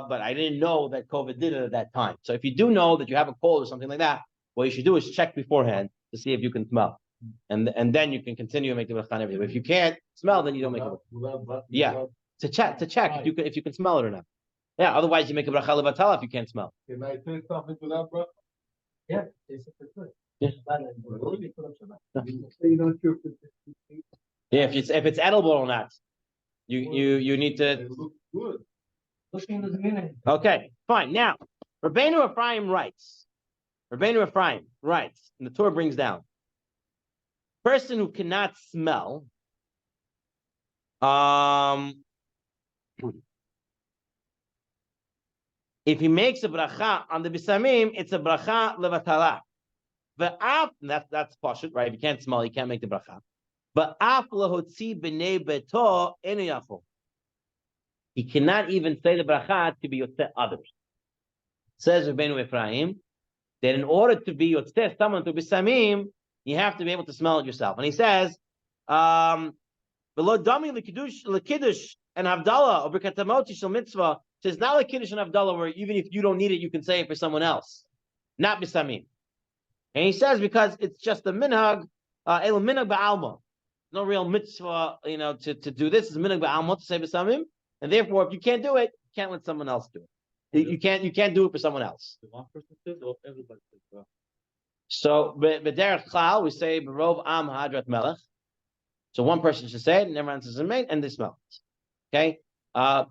but I didn't know that COVID did it at that time. So if you do know that you have a cold or something like that, what you should do is check beforehand to see if you can smell. And then you can continue to make the bracha and everything. But if you can't smell, then you don't make it. Yeah, to check if you can smell it or not. Yeah, otherwise you make a bracha levatala if you can't smell. Can I say something to that, bro? Yeah, Yeah. Yeah, if it's edible or not, you need to. It looks good. Okay, fine. Now, Rabbeinu Ephraim writes, and the Torah brings down, person who cannot smell, If he makes a bracha on the bisamim, it's a bracha levatala. That's pashut, right? If you can't smell, you can't make the bracha. But af lahotzi b'nei beto enu yachol. He cannot even say the bracha to be yotzeh others. Says Rabbeinu Ephraim that in order to be yotzeh someone to bisamim, you have to be able to smell it yourself. And he says, below dami lekiddush and Havdala or b'katamoti shel mitzvah. Says not like kiddush and Havdala where even if you don't need it, you can say it for someone else, not bisamim. And he says because it's just a minhag, el minhag ba'alma. No real mitzvah, to do this is minhag ba'alma to say bisamim, and therefore if you can't do it, you can't let someone else do it. You can't do it for someone else. One person says or everybody says. So, but derech klal we say b'rov am hadrat melech. So one person should say it, and everyone says amen, and they smell it. Okay,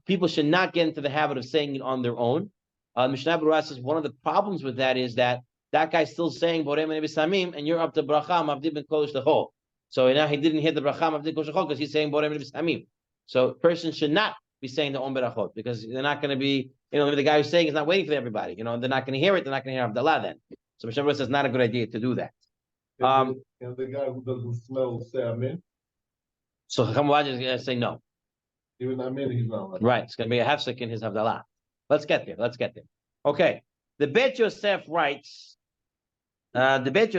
people should not get into the habit of saying it on their own. Mishnah Berurah says one of the problems with that is that guy's still saying borei mene b'samim, and you're up to bracha mavdi ben kodesh l'chol. So now he didn't hear the bracha mavdi kodesh l'chol because he's saying borei mene b'samim. So a person should not be saying the om berachot because they're not going to be, the guy who's saying is not waiting for everybody. They're not going to hear it. They're not going to hear Havdalah then. So Mishnah Berurah says it's not a good idea to do that. Can the guy who doesn't smell say amen? So Chacham Waj is going to say no. Even amen, he's not right. It's going to be a hefsek in his Havdalah. Let's get there. Okay. The Bet Yosef writes. Okay,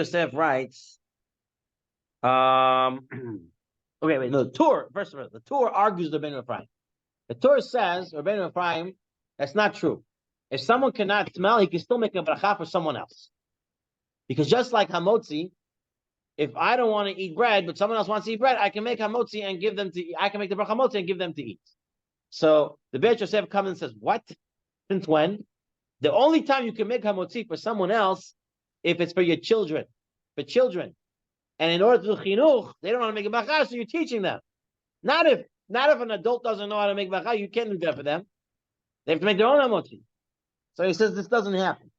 wait. No, the Tur. First of all, the Tur argues the Rabbeinu Ephraim. The Tur says Rabbeinu Ephraim that's not true. If someone cannot smell, he can still make a bracha for someone else. Because just like hamotzi, if I don't want to eat bread, but someone else wants to eat bread, I can make hamotzi and give them to. I can make the bracha hamotzi and give them to eat. So the Beit Yosef comes and says, "What? Since when? The only time you can make hamotzi for someone else, if it's for your children, and in order to do chinuch, they don't want to make a bracha, so you're teaching them. Not if an adult doesn't know how to make bracha, you can't do that for them. They have to make their own hamotzi. So he says this doesn't happen.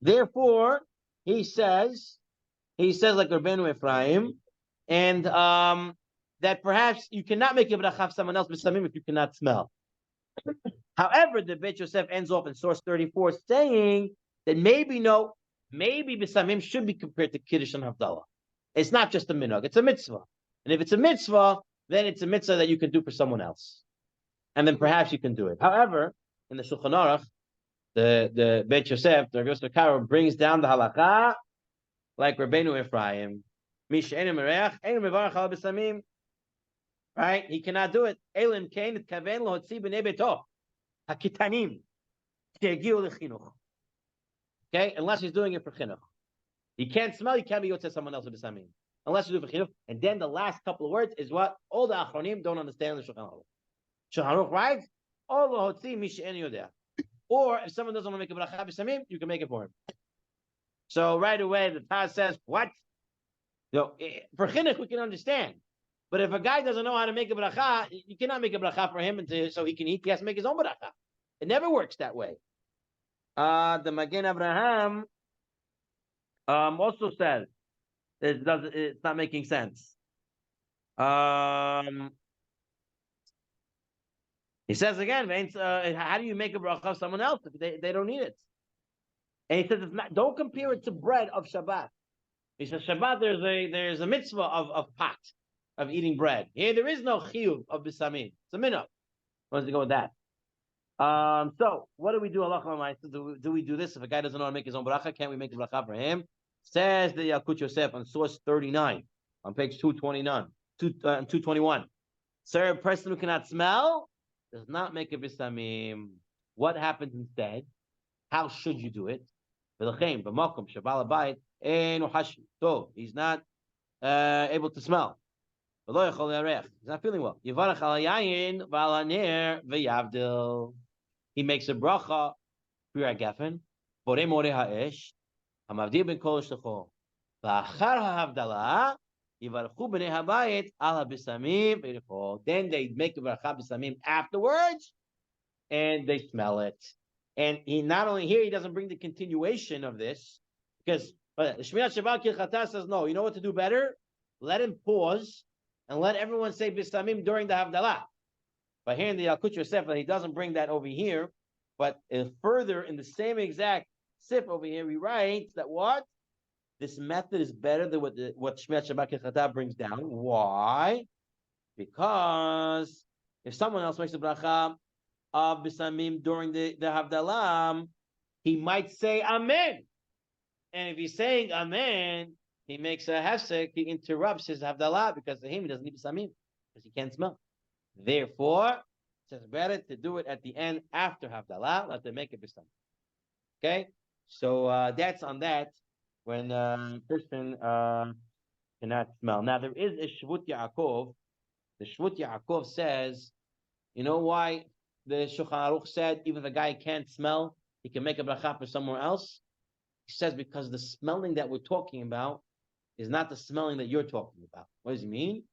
Therefore, he says like Rabbeinu Ephraim, and that perhaps you cannot make a bracha for someone else b'samim if you cannot smell. However, the Beit Yosef ends off in source 34 saying that maybe b'samim should be compared to kiddush and havdalah. It's not just a minhag; it's a mitzvah. And if it's a mitzvah, then it's a mitzvah that you can do for someone else, and then perhaps you can do it. However, in the Shulchan Aruch, the Beit Yosef, the Rosh Hashanah brings down the halakha like Rabbeinu Ephraim. Right? He cannot do it. Elim kain et kaven lohotzi b'nei beto hakitanim shegiu lechinuch. Okay, unless he's doing it for chinuch. He can't smell. He can't be yotzei someone else with b'samim unless you do it for chinuch. And then the last couple of words is what all the achronim don't understand the Shulchan Aruch. Shulchan Aruch writes, "All lohotzi mi she'en yodea." Or if someone doesn't want to make a bracha b'samim, you can make it for him. So right away the Taz says, "What? For chinuch we can understand." But if a guy doesn't know how to make a bracha, you cannot make a bracha for him so he can eat. He has to make his own bracha. It never works that way. The Magen Abraham also says it's not making sense. He says again, how do you make a bracha of someone else if they don't need it? And he says don't compare it to bread of Shabbat. He says Shabbat there's a mitzvah of pot. Of eating bread. Here there is no chiyuv of bisamim. It's a minhag. Wants to go with that. So what do we do? Do we do this if a guy doesn't know how to make his own bracha? Can't we make a bracha for him? Says the Yalkut Yosef on source 39 on page 221. Sir, a person who cannot smell does not make a bisamim. What happens instead? How should you do it? He's not able to smell. He's not feeling well. He makes a bracha. Then they make the bracha b'samim afterwards, and they smell it. And he not only here, he doesn't bring the continuation of this because Shmirat Shabbat Kilchata says no. You know what to do better? Let him pause. And let everyone say bisamim during the Havdalah. But here in the Yalkut Yosef, he doesn't bring that over here. But further in the same exact sip over here, he writes that what? This method is better than what Shmiat Shabbat Kechata brings down. Why? Because if someone else makes a bracha of Bisamim during the Havdalah, he might say Amen. And if he's saying Amen, he makes a hefsek, he interrupts his Havdalah because to him he doesn't need Bisamim because he can't smell. Therefore, it's better to do it at the end after Havdalah, let them make it Bisamim. Okay? So that's on that when a person cannot smell. Now there is a Shvut Yaakov. The Shvut Yaakov says, you know why the Shulchan Aruch said even if the guy can't smell, he can make a bracha for somewhere else? He says because the smelling that we're talking about is not the smelling that you're talking about. What does he mean?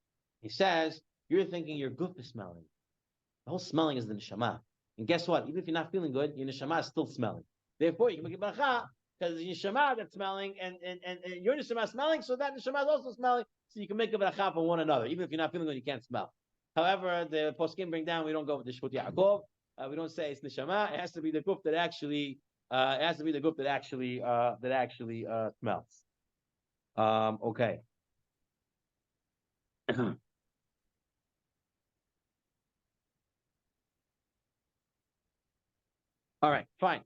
He says, you're thinking your goof is smelling. The whole smelling is the neshama. And guess what? Even if you're not feeling good, your neshama is still smelling. Therefore, you can make a bracha because the neshama that's smelling and your neshama is smelling, so that neshama is also smelling. So you can make a bracha for one another. Even if you're not feeling good, you can't smell. However, the poskim bring down, we don't go with the Shvut Yaakov. We don't say it's neshama. It has to be the goof that actually smells. Okay. All right, fine.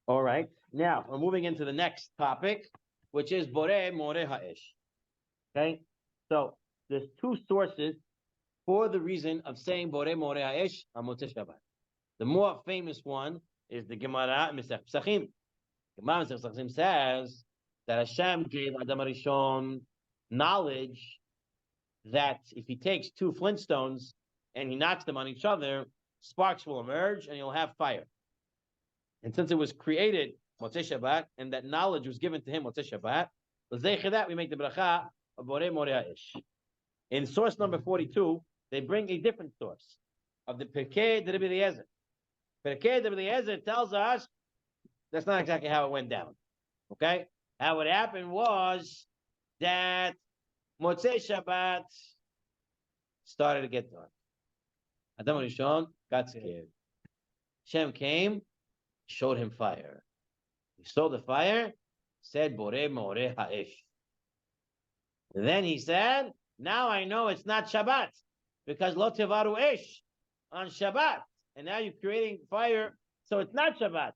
All right. Now we're moving into the next topic, which is Borei More Ha'esh. Okay. So there's two sources for the reason of saying Borei More Ha'esh on Motzei Shabbat. The more famous one is the Gemara Mesech Pesachim. Gemara Mesech Pesachim says that Hashem gave Adam Rishon knowledge that if he takes two flintstones and he knocks them on each other, sparks will emerge and you'll have fire. And since it was created Motzei Shabbat, and that knowledge was given to him Motzei Shabbat, that we make the bracha of Borei More Ha'esh. In source number 42, they bring a different source of the Pirkei de Rabbi Eliezer. Pirkei de Rabbi Eliezer tells us that's not exactly how it went down. Okay? How it happened was that Motzei Shabbat started to get dark. Adam Rishon got scared. Hashem came, showed him fire. He saw the fire, said, Borei More Ha'esh. Then he said, now I know it's not Shabbat, because Lo Tevaru Esh on Shabbat. And now you're creating fire, so it's not Shabbat.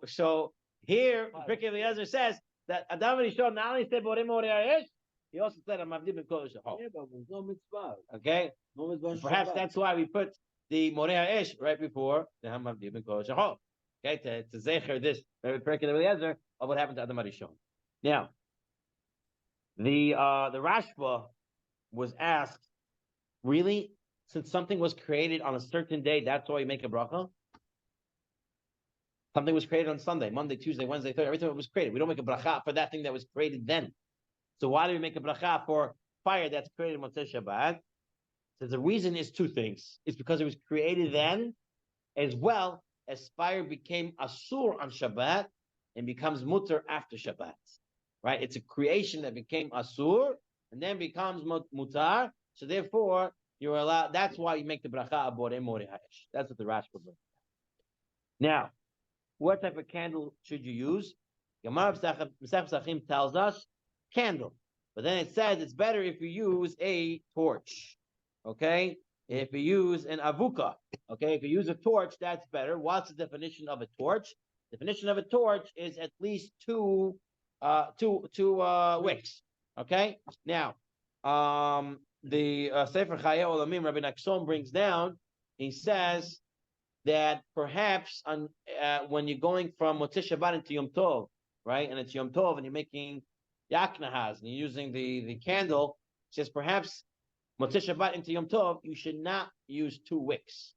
So here, Pirkei Eliezer says that Adam Rishon not only said Borei More Ha'esh, he also said I'm Mavdi Ben Kodesh Hachol. Yeah, but there's no mitzvah. Okay? No mitzvah. Perhaps that's why we put the Moreh Ha'esh right before the Hamavdi Ben Kodesh Hachol. Okay, to zecher this Pirkei Eliezer of what happened to Adam Rishon. Now, the Rashba was asked, really, since something was created on a certain day, that's why you make a bracha? Something was created on Sunday, Monday, Tuesday, Wednesday, Thursday, everything was created. We don't make a bracha for that thing that was created then. So why do we make a bracha for fire that's created on Motzei Shabbat? So the reason is two things. It's because it was created then, as well as fire became asur on Shabbat and becomes mutter after Shabbat. Right? It's a creation that became asur and then becomes mutar. So therefore, you're allowed. That's why you make the bracha of Borei More Ha'esh. That's what the Rashba brings. Now, what type of candle should you use? Gemara Mesech Pesachim tells us candle, but then it says it's better if you use a torch. Okay, if you use an avuka. Okay, if you use a torch, that's better. What's the definition of a torch? Definition of a torch is at least two wicks. Okay, now the Sefer Chayei Olamim Rabbi Nakson brings down. He says that perhaps on when you're going from Motzei Shabbat into Yom Tov, right, and it's Yom Tov, and you're making yaknahaz, and you're using the candle, says perhaps Motzei Shabbat into Yom Tov, you should not use two wicks.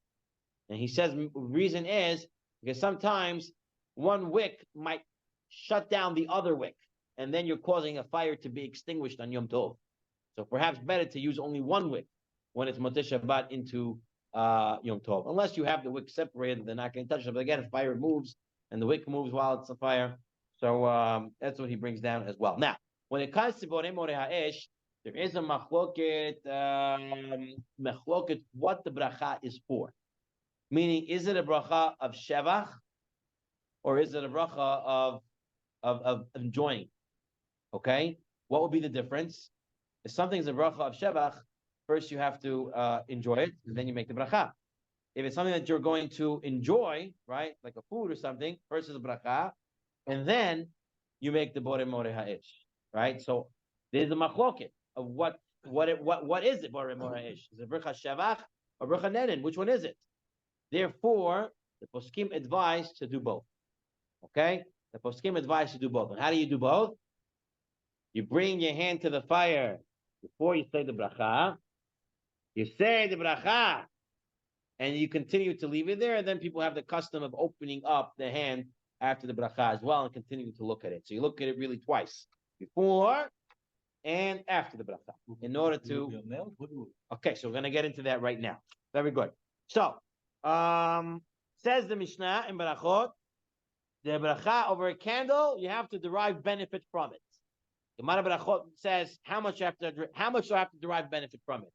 And he says the reason is because sometimes one wick might shut down the other wick, and then you're causing a fire to be extinguished on Yom Tov. So perhaps better to use only one wick when it's Motzei Shabbat into Yom Tov. Unless you have the wick separated, they're not going to touch it. But again, if fire moves and the wick moves while it's a fire, so that's what he brings down as well. Now, when it comes to Borei More Ha'esh, There is a machloket, what the bracha is for. Meaning, is it a bracha of shevach, or is it a bracha of enjoying? Okay, what would be the difference? If something's a bracha of shevach, first you have to enjoy it, and then you make the bracha. If it's something that you're going to enjoy, right, like a food or something, first is a bracha, and then you make the borei moreh ha'ish, right? So there's a machloket of what is it borei moreh ha'ish? Is it bracha shevach or bracha nenen? Which one is it? Therefore, the poskim advise to do both. Okay, the poskim advise to do both. And how do you do both? You bring your hand to the fire before you say the bracha. You say the bracha, and you continue to leave it there. And then people have the custom of opening up the hand after the bracha as well and continuing to look at it. So you look at it really twice, before and after the bracha, in order to. Okay, so we're going to get into that right now. Very good. So, says the Mishnah in Barachot, the bracha over a candle, you have to derive benefit from it. The Gemara Barachot says how much do I have to derive benefit from it?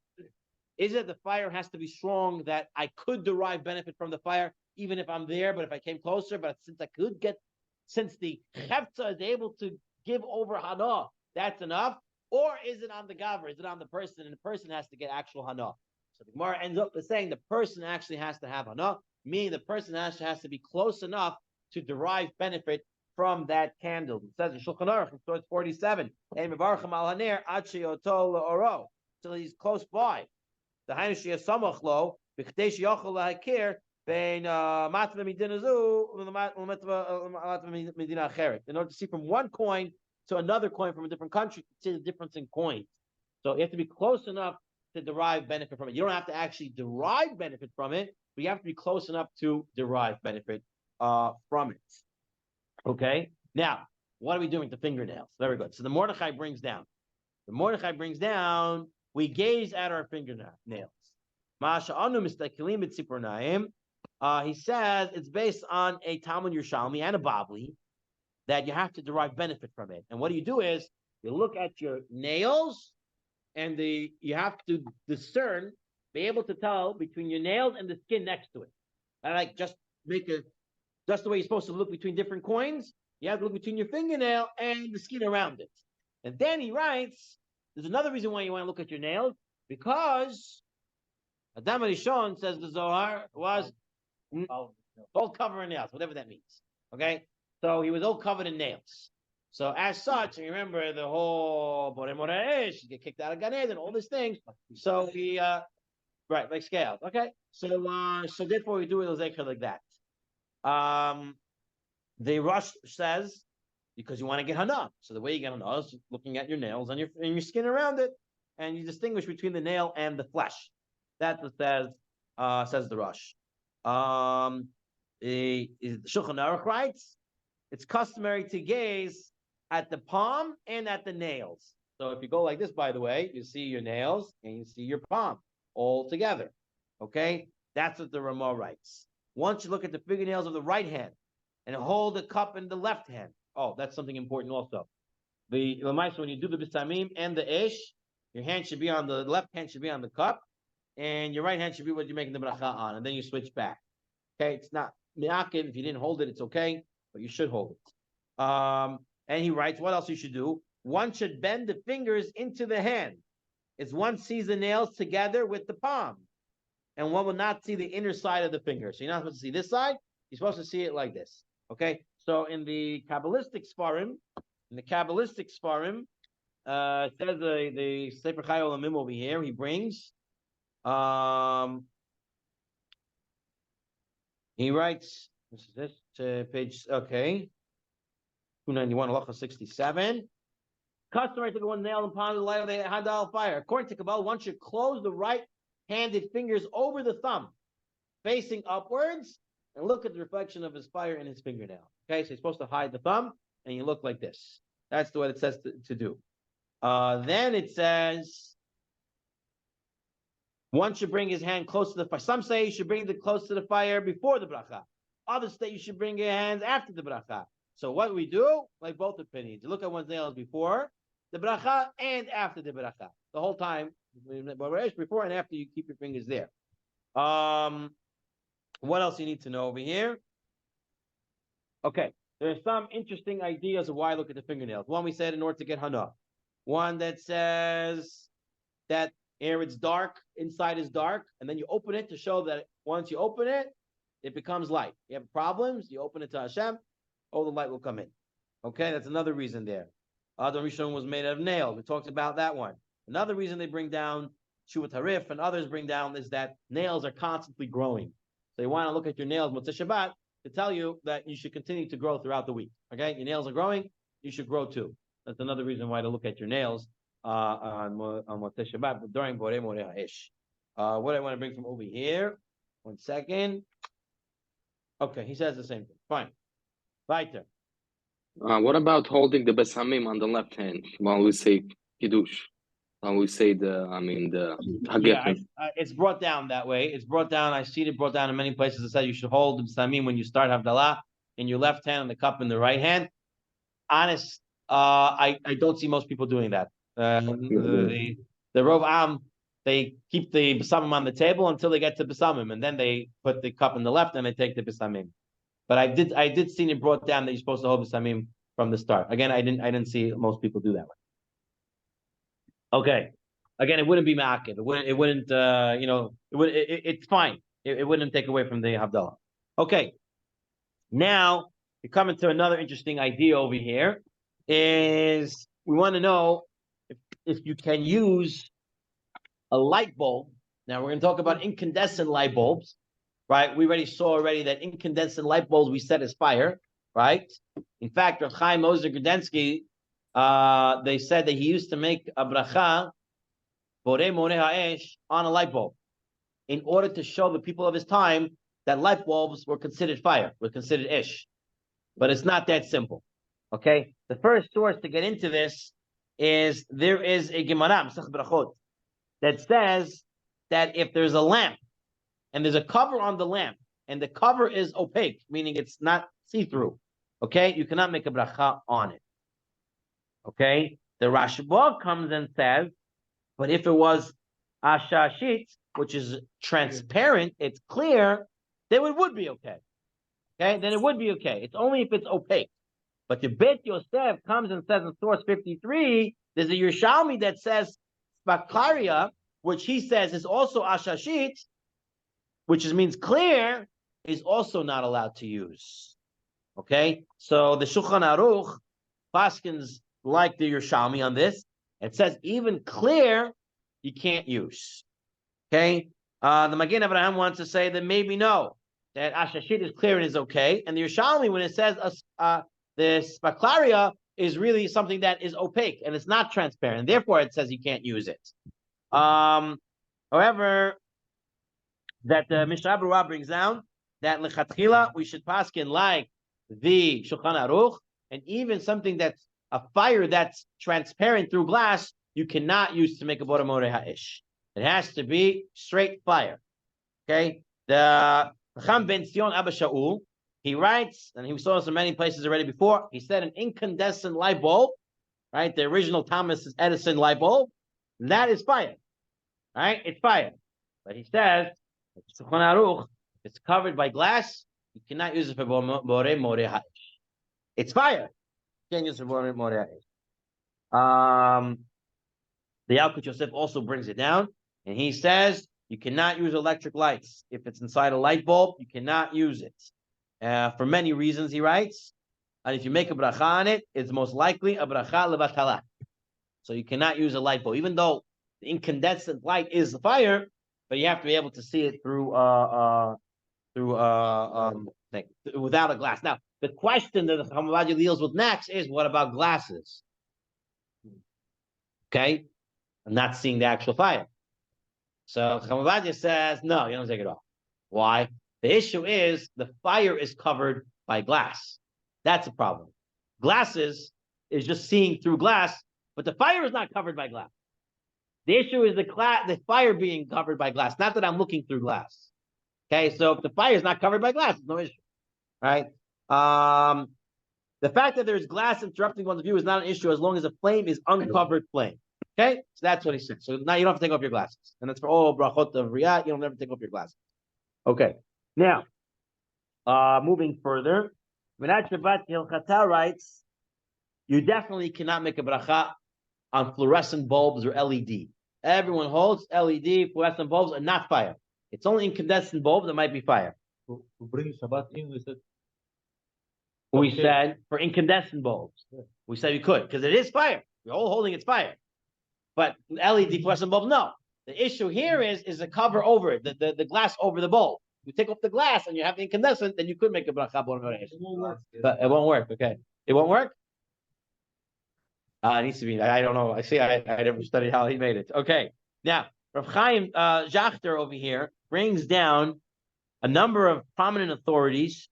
Is it the fire has to be strong that I could derive benefit from the fire even if I'm there, but if I came closer, but since the Chefza is able to give over hana, that's enough? Or is it on the gaver? Is it on the person? And the person has to get actual hana. So the Gemara ends up saying the person actually has to have hana, meaning the person actually has to be close enough to derive benefit from that candle. It says in Shulchan Aruch, in source 47, till he's close by. The Hainish Samach lo, B'Chdesh Yochel LaHakir, in order to see from one coin to another coin from a different country, to see the difference in coins. So you have to be close enough to derive benefit from it. You don't have to actually derive benefit from it, but you have to be close enough to derive benefit from it. Okay? Now, what are we doing with the fingernails? Very good. So the Mordechai brings down. We gaze at our fingernails. He says it's based on a Talmud Yerushalmi and a Babli that you have to derive benefit from it. And what you do is you look at your nails and you have to discern, be able to tell between your nails and the skin next to it. And like just the way you're supposed to look between different coins, you have to look between your fingernail and the skin around it. And then he writes, there's another reason why you want to look at your nails, because Adam Rishon, says the Zohar, was all covered in nails, whatever that means. Okay? So he was all covered in nails. So as such, you remember the whole Borei Moreh Ha'ish, get kicked out of Gan Eden, all these things. So he, right, like scales. Okay? So therefore we do it like that. The Rush says, because you want to get hana. So the way you get hana is looking at your nails and your skin around it, and you distinguish between the nail and the flesh. That's what says the Rush. The Shulchan Aruch writes, it's customary to gaze at the palm and at the nails. So if you go like this, by the way, you see your nails and you see your palm all together. Okay? That's what the Ramah writes. Once you look at the fingernails of the right hand and hold the cup in the left hand. Oh, that's something important also. The Lamaisa, when you do the Bisamim and the Ish, your hand should be on the left hand should be on the cup, and your right hand should be what you're making the bracha on, and then you switch back. Okay, it's not mi'akiv. If you didn't hold it, it's okay, but you should hold it. And he writes, what else you should do? One should bend the fingers into the hand, as one sees the nails together with the palm, and one will not see the inner side of the finger. So you're not supposed to see this side. You're supposed to see it like this. Okay, so in the Kabbalistic Sfarim, says the Sefer Chai Olamim over here, he brings, he writes, this is this, page, okay, 291, Halacha 67. Customary to go one nail and pound the light of the Havdala fire. According to Kabbalah, one should close the right-handed fingers over the thumb, facing upwards, and look at the reflection of his fire in his fingernail. Okay, so you're supposed to hide the thumb, and you look like this. That's the way it says to do. Then it says, one should bring his hand close to the fire. Some say you should bring it close to the fire before the bracha. Others say you should bring your hands after the bracha. So what we do, like both opinions, you look at one's nails before the bracha and after the bracha. the whole time. Before and after, you keep your fingers there. What else you need to know over here? Okay, there's some interesting ideas of why I look at the fingernails. One we said in order to get hana. One that says that here it's dark, inside is dark, and then you open it to show that once you open it, it becomes light. You have problems, you open it to Hashem, all the light will come in. Okay, that's another reason there. Adam Rishon was made out of nails. We talked about that one. Another reason they bring down Shuvat Harif and others bring down is that nails are constantly growing. So you want to look at your nails, Motzei Shabbat, to tell you that you should continue to grow throughout the week. Okay, your nails are growing, you should grow too. That's another reason why to look at your nails on Motzei Shabbat, but during Borei Moreh Ha'ish. What I want to bring from over here, 1 second. Okay, he says the same thing. Fine. Weiter. What about holding the besamim on the left hand while we say kiddush? While we say the Hagefen. It's brought down that way. It's brought down. I see it brought down in many places. It says you should hold the besamim when you start Havdala in your left hand and the cup in the right hand. Honest, I don't see most people doing that. The Rov Am, they keep the besamim on the table until they get to besamim, and then they put the cup in the left and they take the besamim. But I did see it brought down that you're supposed to hold besamim from the start. Again, I didn't see most people do that way. Okay. Again, it wouldn't be ma'akev. It wouldn't. It's fine. It wouldn't take away from the Havdalah. Okay. Now we're coming to another interesting idea over here. Is we want to know if you can use a light bulb. Now we're going to talk about incandescent light bulbs, right? We saw that incandescent light bulbs we set as fire, right? In fact, Rav Chaim Ozer Grudensky, they said that he used to make a bracha, Borei Moreh Ha'esh, on a light bulb, in order to show the people of his time that light bulbs were considered fire, were considered ish. But it's not that simple. Okay? The first source to get into this is there is a Gemara, Masech Brachot, that says that if there's a lamp and there's a cover on the lamp and the cover is opaque, meaning it's not see-through, okay, you cannot make a bracha on it. Okay, the Rashba comes and says, but if it was ashashit, which is transparent, it's clear, then it would be okay. Okay, then it would be okay. It's only if it's opaque. But the Bet Yosef comes and says in source 53, there's a Yerushalmi that says Spakaria, which he says is also ashashit, which means clear, is also not allowed to use. Okay, so the Shulchan Aruch paskins like the Yerushalmi on this. It says even clear you can't use. Okay, the Magen Avraham wants to say that maybe no, that ashashit is clear and is okay, and the Yerushalmi when it says the spaklaria is really something that is opaque and it's not transparent, therefore it says you can't use it. However, that the Mishnah Berurah brings down that lechatchila we should paskin like the Shulchan Aruch, and even something that's a fire that's transparent through glass, you cannot use to make a Borei Moreh Ha'ish. It has to be straight fire. Okay? The Chacham Ben Zion Abba Shaul, he writes, and he saw this in many places already before, he said an incandescent light bulb, right? The original Thomas Edison light bulb, that is fire. Right? It's fire. But he says, Shulchan Aruch, it's covered by glass, you cannot use it for Borei Moreh Ha'ish. It's fire. You can't use it for Borei Moreh Ha'ish. The Yalkut Yosef also brings it down, and he says you cannot use electric lights. If it's inside a light bulb, you cannot use it. For many reasons, he writes. And if you make a bracha on it, it's most likely a bracha levatala. So you cannot use a light bulb, even though the incandescent light is the fire, but you have to be able to see it through without a glass. Now, the question that the Hamavaji deals with next is, what about glasses? Okay, I'm not seeing the actual fire. So Hamavaji says, no, you don't take it off. Why? The issue is the fire is covered by glass. That's a problem. Glasses is just seeing through glass, but the fire is not covered by glass. The issue is the fire being covered by glass, not that I'm looking through glass. Okay, so if the fire is not covered by glass, it's no issue. Right? The fact that there's glass interrupting one's view is not an issue as long as the flame is uncovered flame. Okay, so that's what he said. So now you don't have to take off your glasses, and that's for all brachot of riyah. You don't ever take off your glasses. Okay, now moving further, Menat Shabbat Hilchata writes, you definitely cannot make a bracha on fluorescent bulbs or LED. Everyone holds LED fluorescent bulbs are not fire. It's only incandescent bulbs that might be fire. To bring Shabbat in, We said for incandescent bulbs. We said we could because it is fire. We're all holding it's fire. But LED fluorescent bulbs, no. The issue here is the cover over it, the glass over the bulb. You take off the glass and you have the incandescent, then you could make a bracha. But it won't work. Okay, it won't work. It needs to be. I don't know. I never studied how he made it. Okay, now Rav Chaim Schachter over here brings down a number of prominent authorities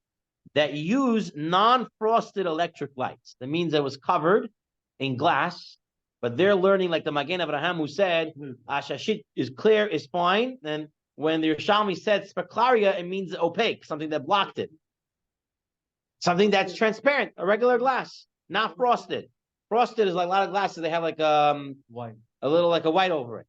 that use non-frosted electric lights. That means it was covered in glass, but they're learning like the Magen Avraham who said, Ashashit is clear, is fine. And when the Yerushalmi said speklaria, it means opaque, something that blocked it. Something that's transparent, a regular glass, not frosted. Frosted is like a lot of glasses, they have like white, a little like a white over it.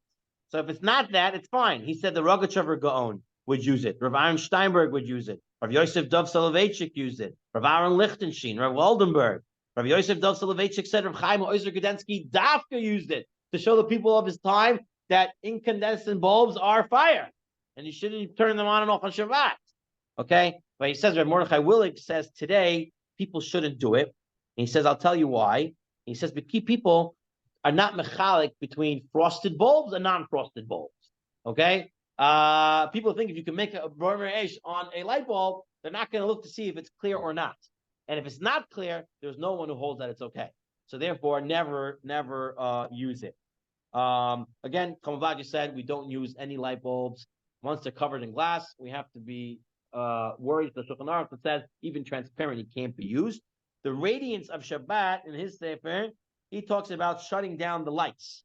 So if it's not that, it's fine. He said the Rogachover Gaon would use it. Rav Aaron Steinberg would use it. Rav Yosef Dov Soloveitchik used it. Rav Aaron Lichtenstein, Rav Waldenberg. Rav Yosef Dov Soloveitchik said Rav Chaim Oizer Gudensky Dafka used it to show the people of his time that incandescent bulbs are fire. And you shouldn't turn them on and off on Shabbat. Okay? But he says, Rav Mordechai Willig says today people shouldn't do it. And he says, I'll tell you why. He says, but key people are not mechalik between frosted bulbs and non-frosted bulbs. Okay? People think if you can make a burner ash on a light bulb, they're not going to look to see if it's clear or not. And if it's not clear, there's no one who holds that it's okay. So therefore, never use it. Again, Kamavaji said we don't use any light bulbs. Once they're covered in glass, we have to be worried. The Shulchan Aruch says even transparent, it can't be used. The radiance of Shabbat in his Sefer, he talks about shutting down the lights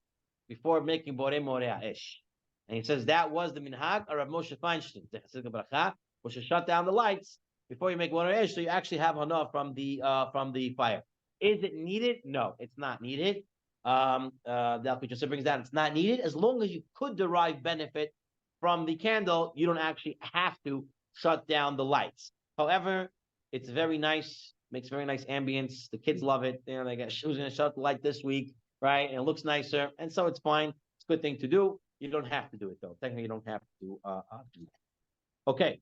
before making Borei Moreh Ish. And he says that was the minhag of Rav Moshe Feinstein. Was to shut down the lights before you make Borei Ish, so you actually have hana from the fire. Is it needed? No, it's not needed. The Alpi brings down it's not needed as long as you could derive benefit from the candle. You don't actually have to shut down the lights. However, it's very nice. Makes very nice ambience. The kids love it. You know, they got who's going to shut the light this week, right? And it looks nicer, and so it's fine. It's a good thing to do. You don't have to do it though. Technically, you don't have to do that. Okay.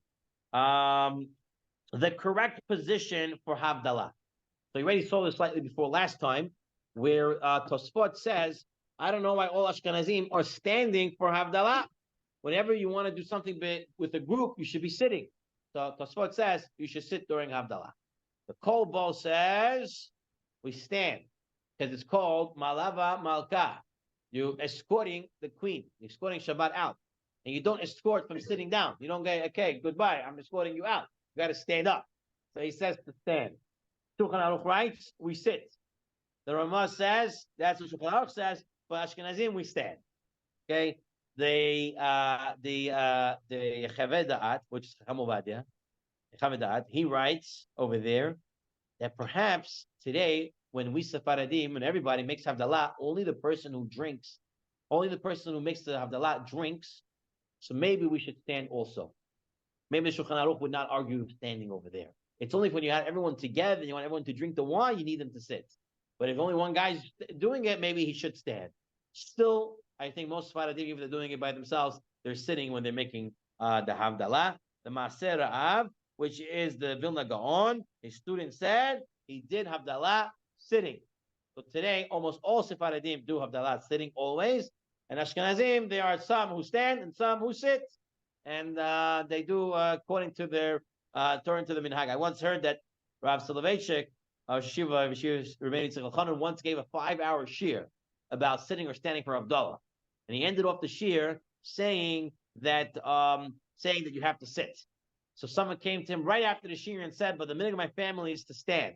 The correct position for Havdala. So you already saw this slightly before last time, where Tosfot says, I don't know why all Ashkenazim are standing for Havdala. Whenever you want to do something with a group, you should be sitting. So Tosfot says you should sit during Havdala. The Kol Bo says we stand because it's called Malava Malka. You're escorting the queen. You're escorting Shabbat out. And you don't escort from sitting down. You don't go, okay, goodbye, I'm escorting you out. You got to stand up. So he says to stand. Shulchan Aruch writes, we sit. The Ramah says, that's what Shulchan Aruch says, for Ashkenazim, we stand. Okay? The Chaveh Da'at, which is Chacham Ovadia, he writes over there that perhaps today, when we Sephardim and everybody makes Havdalah, only the person who makes the Havdalah drinks. So maybe we should stand also. Maybe the Shulchan Aruch would not argue standing over there. It's only when you have everyone together and you want everyone to drink the wine, you need them to sit. But if only one guy's doing it, maybe he should stand. Still, I think most Sephardim, if they're doing it by themselves, they're sitting when they're making the Havdalah. The Maaser Ra'av, which is the Vilna Gaon, his student said he did Havdalah sitting. So today, almost all Sephardim do Havdalah sitting always. And Ashkenazim, there are some who stand and some who sit. And they do according to their turn to the minhag. I once heard that Rav Soloveitchik of Shiva remaining Tzurba once gave a 5-hour shir about sitting or standing for Havdalah. And he ended off the shir saying that you have to sit. So someone came to him right after the shir and said, but the minhag of my family is to stand.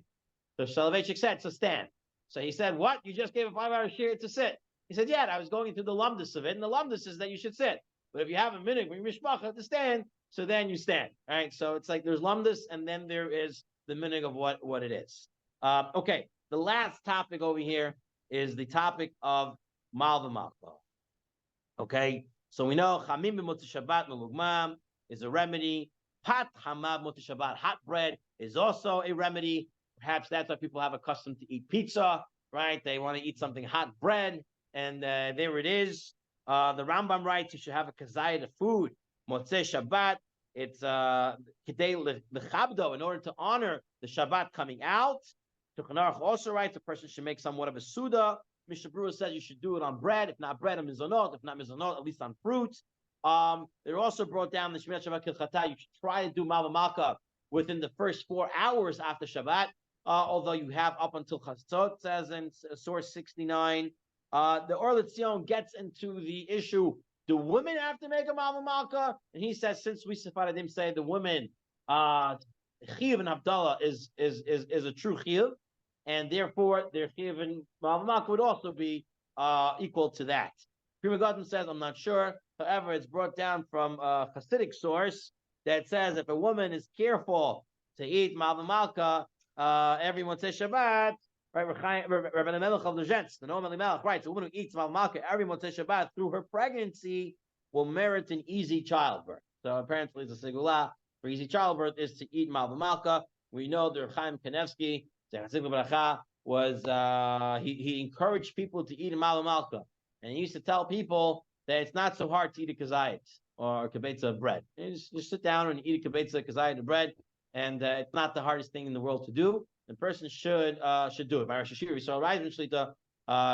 So Soloveitchik said, so stand. So he said, what? You just gave a 5-hour shir to sit. He said, yeah, I was going through the lumdus of it, and the lumdus is that you should sit. But if you have a minhag when you mishpacha to stand, so then you stand. All right, so it's like there's lumdus, and then there is the minhag of what it is. Okay, the last topic over here is the topic of mal v'malka. Okay, so we know chamim b'motzei Shabbat melugmam is a remedy. Pat hamad motzei Shabbat, hot bread, is also a remedy. Perhaps that's why people have a custom to eat pizza, right? They want to eat something hot bread, and there it is. The Rambam writes you should have a kazayit of food. Motzei Shabbat, it's kedei lechabdo, in order to honor the Shabbat coming out. Shulchan Aruch also writes a person should make somewhat of a suda. Mishnah Berurah says you should do it on bread, if not bread on mizonot, if not mizonot, at least on fruits. They're also brought down the Shemini Shabbat Kilchata. You should try to do Malva Malka within the first 4 hours after Shabbat, although you have up until Chatzot, says in source 69. The Or L'Tzion gets into the issue, do women have to make a Malva Malka? And he says, since we Sephardim say the women, Chiyuv and Havdala is a true Chiyuv, and therefore their Chiyuv and Malva Malka would also be equal to that. Pri Megadim says, I'm not sure. However, it's brought down from a Hasidic source that says if a woman is careful to eat Malva Malka every Motzei Shabbat, right? Rabbi Melech of the Jets, the Noam Elimelech writes, a woman who eats Malva Malka every Motzei Shabbat through her pregnancy will merit an easy childbirth. So apparently, the Segula for easy childbirth is to eat Malva Malka. We know the Chaim Kanevsky, was he encouraged people to eat a Malva Malka, and he used to tell people that it's not so hard to eat a kazayit or a kibetza of bread. You just sit down and eat a kibetza kazayit of bread, and it's not the hardest thing in the world to do. The person should do it. So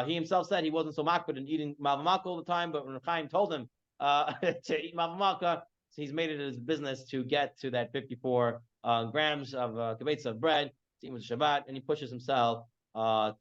he himself said he wasn't so makbid in eating malva malka all the time, but when Chaim told him to eat malva malka, so he's made it his business to get to that 54 grams of kibetza of bread to eat with Shabbat, and he pushes himself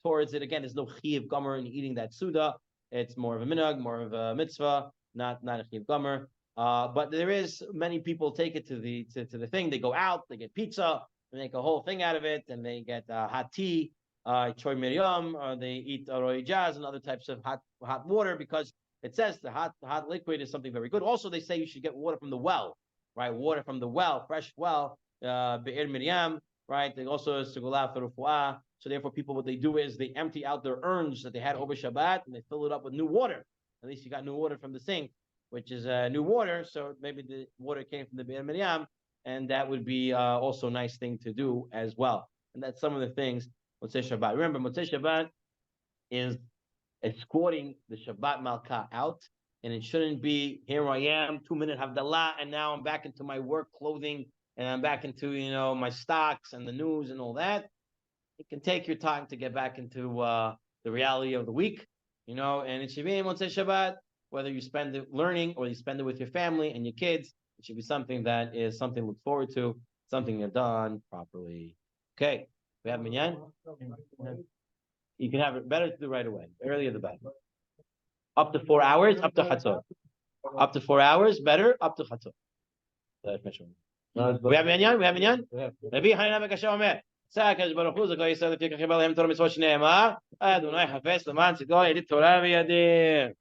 towards it. Again, there's no chiyuv gomer in eating that suda. It's more of a minhag, more of a mitzvah, not a chiyuv gomer. But there is many people take it to the thing. They go out, they get pizza, they make a whole thing out of it, and they get hot tea, choy miriam, or they eat roy jazz and other types of hot water, because it says the hot liquid is something very good. Also, they say you should get water from the well, right? Water from the well, fresh well, be'er miriam, right? They also segula for refuah. So therefore, people, what they do is they empty out their urns that they had over Shabbat, and they fill it up with new water. At least you got new water from the sink, which is new water. So maybe the water came from the Be'er Miriam, and that would be also a nice thing to do as well. And that's some of the things Motzei Shabbat. Remember, Motzei Shabbat is escorting the Shabbat Malka out, and it shouldn't be, here I am, 2-minute Havdalah, and now I'm back into my work clothing, and I'm back into, my stocks and the news and all that. It can take your time to get back into the reality of the week, and it should be Motzei Shabbat, whether you spend it learning or you spend it with your family and your kids. It should be something that is something to look forward to, something you've done properly. Okay, we have minyan. You can have it better to do right away. Earlier the better. Up to 4 hours, up to Chatzot. Up to 4 hours, better, up to Chatzot. We have minyan? Rabbi Hanina Mekasher Omer. הקדוש ברוך הוא זכאי ישראל לפי כך יבל להם תורה מצוות שנאמר אדוני חפש למען צדקו ידיד תורה וידיר.